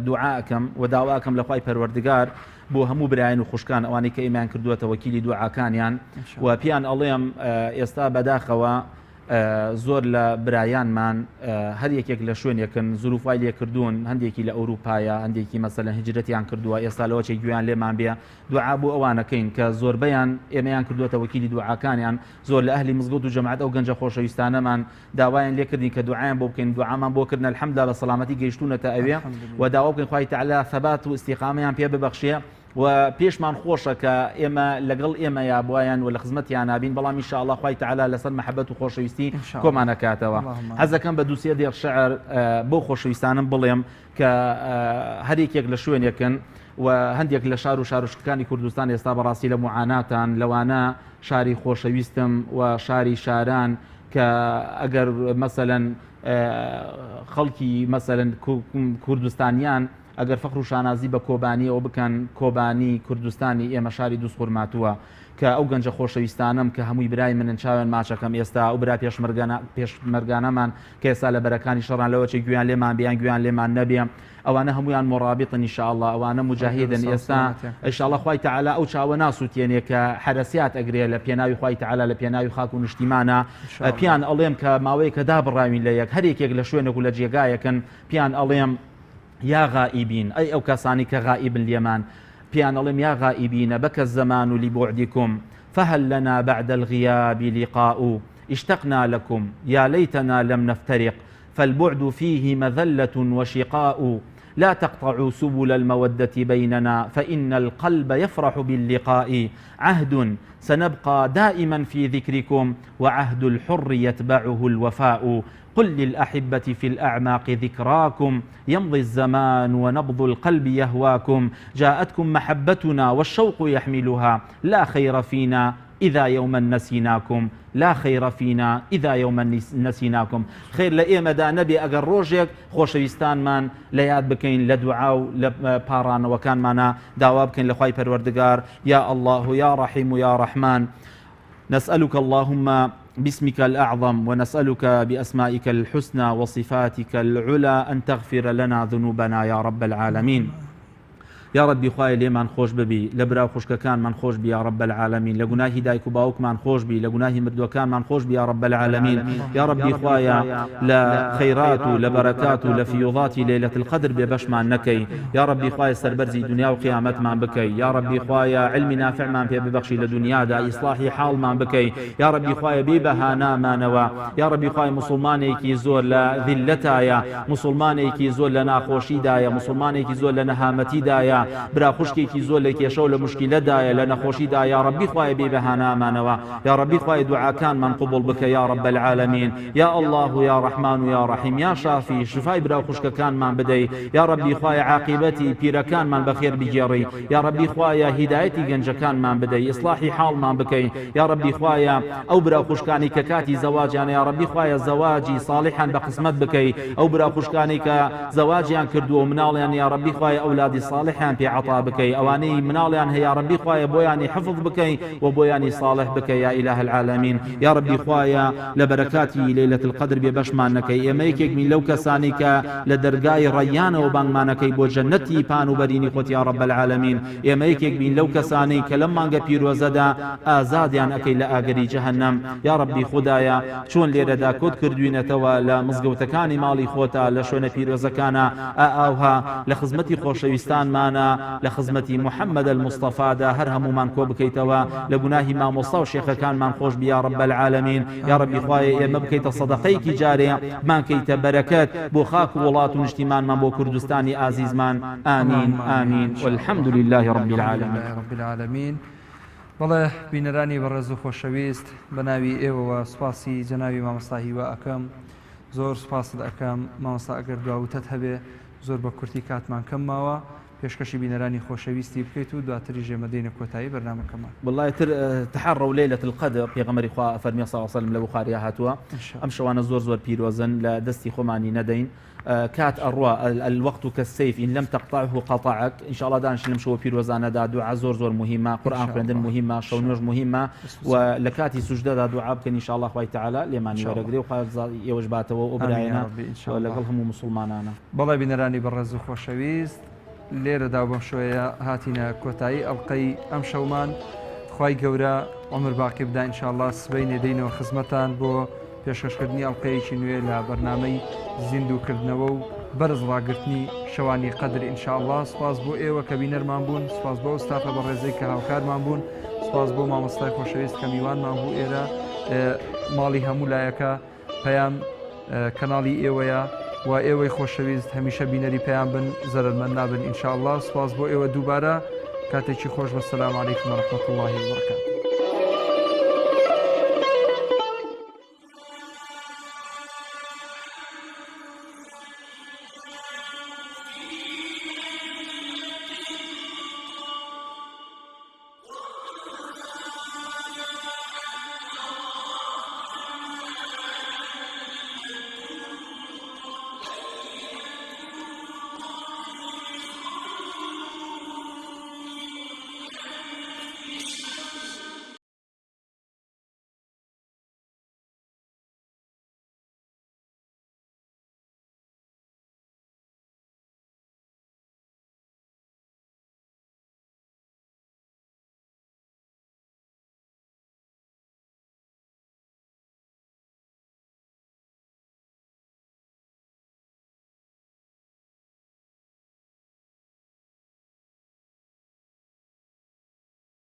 دوعاکەم و داواکەم لە خوای پەروەردگار بۆ هەموو برایان و خوشکان ئەوانەی کە ئیمان کردووەتە وەکیلی دوعاکانیان و پیان ئەڵێم ئێستا بەداخەوە زۆر لە برایانمان هەر یەکێک لە شوێنێکن زروفای لێکردوون هەندێکی لە ئەوروپایە هەندێکی مەسەلەن هجرەتیان کردووە ئێستا لەوەچێک گویان لێمان بێ دوعا بۆ ئەوانەکەین کە زۆربەیان ئێمەیان کردووەتە وەکیلی دوعاکانیان زۆر لە ئەهلی مزگەوت و جەماعەت ئەو گەنجە خۆشەویستانەمان داوایان لێکردین کە دوعایان بۆ بکەین دوعامان بۆ کردن الحەمدلله بە سەلامەتی گەیشتونەتە ئەوێ و داوا بکەین خوای تەعالا ثەبات و ئیستیقامەیان پێ ببەخشێ و پێشمان خۆشە کە ئێمە لەگەڵ ئێمە یا بوایان و لە خزمەتیان نابین بەڵام ئینشاءالله خوای تەعالا لەسەر مەحەبەت و خۆشەویستی کۆمانەکاتەوە. حەزەکەم بە دووسێ دێق شەعر بۆ خۆشەویستانم بڵێم کە هەر یەکێک لە شوێنێکن و هەندێک لە شار و شارشتەکانی کوردستان ئێستا بەڕاستی لە معاناتان لەوانە شاری خۆشەویستم و شاری شاران کە ئەگەر مەسەلەن خەڵکی مەسەلەن کوردستانیان ئەگەر فەخر و شانازی بە کۆبانیەوە بکەن کۆبانی کوردستانی ئێمە شاری دووس خورماتووە کە ئەو گەنجە خۆشەویستانم کە هەمووی برای منن چاوێن ماچەکەم ئێستا ئەو برا پێشمەرگانەمان کە ئێستا لە بەرەکانی شەڕان لەوەچێک گویان لێمان بیان گویان لێمان نەبێ ئەوانە هەمویان مڕابطن ئینشاءالله ئەوانە مجاهدن ئێستا ئینشاءالله خوای تەعالا ئەو چاوە ناسووتێنێ کە حرەسیات ئەگرێ لە پێناوی خوای تەعالا لە پێناوی خاک و نیشتیمانە پیان ئەڵێم کە ماوەیە کە دابڕاوین لە یەک هەر یەکێک لە شوێنێک و لە جێگایەکن پیان ئەڵێم يا غائبين أي أو كساني كغائب اليمان بيان الله يا غائبين بك الزمان لبعدكم فهل لنا بعد الغياب لقاء اشتقنا لكم يا ليتنا لم نفترق فالبعد فيه مذلة وشقاء لا تقطعوا سبل المودة بيننا فإن القلب يفرح باللقاء عهد سنبقى دائما في ذكركم وعهد الحر يتبعه الوفاء قل للأحبة في الأعماق ذكراكم يمضي الزمان ونبض القلب يهواكم جاءتكم محبتنا والشوق يحملها لا خير فينا إذا يوما نسيناكم لا خير فينا إذا يوما نسيناكم خير لإيما دا نبي أقر روجيك خوشويستان من لياد بكين لدعاو لباران وكان مانا دعوا بكين لخواي پروردگار يا الله يا رحيم يا رحمن نسألك اللهم باسمك الأعظم ونسألك بأسمائك الحسنى وصفاتك العلى أن تغفر لنا ذنوبنا يا رب العالمين يا ربي خواي لمن خوش ببي لبرا خوشك كان من خوش بي يا رب العالمين لجناهي دايك باوك من خوش بي لجناهي مردو كان من خوش بي يا رب العالمين يا ربي خوايا لا خيرات لبركات لفيوضات ليلة القدر ببش مع نكي يا ربي خوايا سربرزي دنيا وقيامت من بكي يا ربي خوايا علم نافع من ببخشي لدنيا دا إصلاحي حال من بكي يا ربي خوايا ببهانا ما نوا يا ربي خوايا مسلماني كي زور لذلتا يا مسلماني كي زور لنا خوشي دايا مسلماني كي زور لنا هامتي دايا برا خوشكێکی زۆر لە کێشە و لە مشکلەدایە لە نەخۆشیدا یا ربی خوای بێ بەهانامانەوە یا ربی خوای دوعاکانمان قبول بکە یا رب العالمین یا الله یا رحمان و یا رحیم یا شافی شفای برا خوشکەکانمان بدەی یا ربی خوای عاقبەتی پیرەکانمان بەخێر بگێڕی یا ربی خوای هیدایەتی گەنجەکانمان بدەی ئیصلاحی حاڵمان بکەی یا ربی خوای ئەو برا خوشکانی کە کاتی زەواجیانە یا ربی خوای زەواجی صالحان بە قسمەت بکەی ئەو برا خوشکانی کە زەواجیان کردووە و مناڵیان یا ربی خوای ئەولادی صالحان ڕزقیان پێ عطا بکەی ئەوانەی مناڵیان هەیە ڕبی خوایە بۆیانی حفظ بکەی و بۆیانی صالح بکەی یا إله العالمین یا ربی خوایە لە بەرەکاتی لەیلەة القدر بێ بەشمان نەکەی ئێمە یەکێک بین لەو کەسانی کە لە دەرگای ڕەیانەوە بانگمانەکەی بۆ جەنەتی پان و بەرینی خۆت یا رب العالمین ئێمە یەکێک بین لەو کەسانی کە لەم مانگە پیرۆزەدا ئازادیان ئەکەی لە ئاگەری جەهەنەم یا ربی خوددایە چۆن لێرەدا کۆت کردوینەتەوە لە مزگەوتەکانی ماڵی خۆتا لە شوێنە پیرۆزەکانە ئاوها لە خزمەتی خۆشەویستانمانە لە خزمەتی محەممەد المستەفادا هەر هەمومان کۆ بکەیتەوە لە گوناهی مامۆستا و شێخەکانمان خۆش بی یا رب العالمین یا ربی خوایە ئێمە بکەیتە سەدەقەیەکی جارێ بمانکەیتە بەرەکەت بۆ خاک و وڵات و نیشتیمانمان بۆ کوردستانی ئازیزمان ئامین ئامین والحمد لله رب العالمين. بەڵێ بینەرانی بەڕێز و خۆشەویست بە ناوی ئێوەوە سوپاسی جەناوی مامۆستا هیوا ئەەکەم زۆر سوپاست ئەەکەم مامۆستا ئەگەر دواوتت هەبێ زۆر بە کورتی کاتمان کەم ماوە پێشکەشی بینەرانی خۆشەویستی بکەیت و دواتری ژێمەدەینە کۆتایی بەرنامەکەمان. والله تر تحروا ليلة القدر پێغەمبەری خوا فەرمی صلی الله علیه و سلم لە بوخاری هاتووە ئەم شەوانە زۆر پیرۆزن لە دەستی خۆمانی نەدەین كات الروا الوقت كالسيف إن لم تقطعه قطعك إن شاء الله دانش لمشوا بيروزانا دا دعاء زور مهمة قرآن خوندن مهمة شونوج مهمة ولكاتي سجدة دا دعاء بكن إن شاء الله خوي تعالى لماني ورقري وخاز يوجباته وأبراينا ولقلهم مسلمانانا بالله بنراني برزو خوشويست لێرەدا بەم شوەیە هاتینە کۆتایی ئەڵلقەی ئەم شەومان خی گەورە عمر باقی بدا ئینشاءالله سبەی نێدەینەوە خزمەتان بۆ پێشکەشکردنی ئەڵلقەیەکی نوێ لە بەرنامەی زیندووکردنەوە و بەرز ڕاگررتنی شەوانی قەدر ئینشاءالله سپاس بۆ ئێوە کە بینەرمان بوون سپاس بۆ ئەستافە بە ڕێزەی کە هاوکارمان بوون سپاس بۆ مامۆستای خۆشەویست کە میوانمان بوو ئێرە ماڵی هەموو لایەکە پەیام کەناڵی ئێوەیە و ئێوەی خۆشەویست هەمیشە بینەری پێیان بن زەرمەند نابن ئینشاءالله سپاس بۆ ئێوە دووبارە کاتێکی خۆش بەسەلام عەلەیکم وەرەحمەتوڵڵاهی وبەرەکاتوه.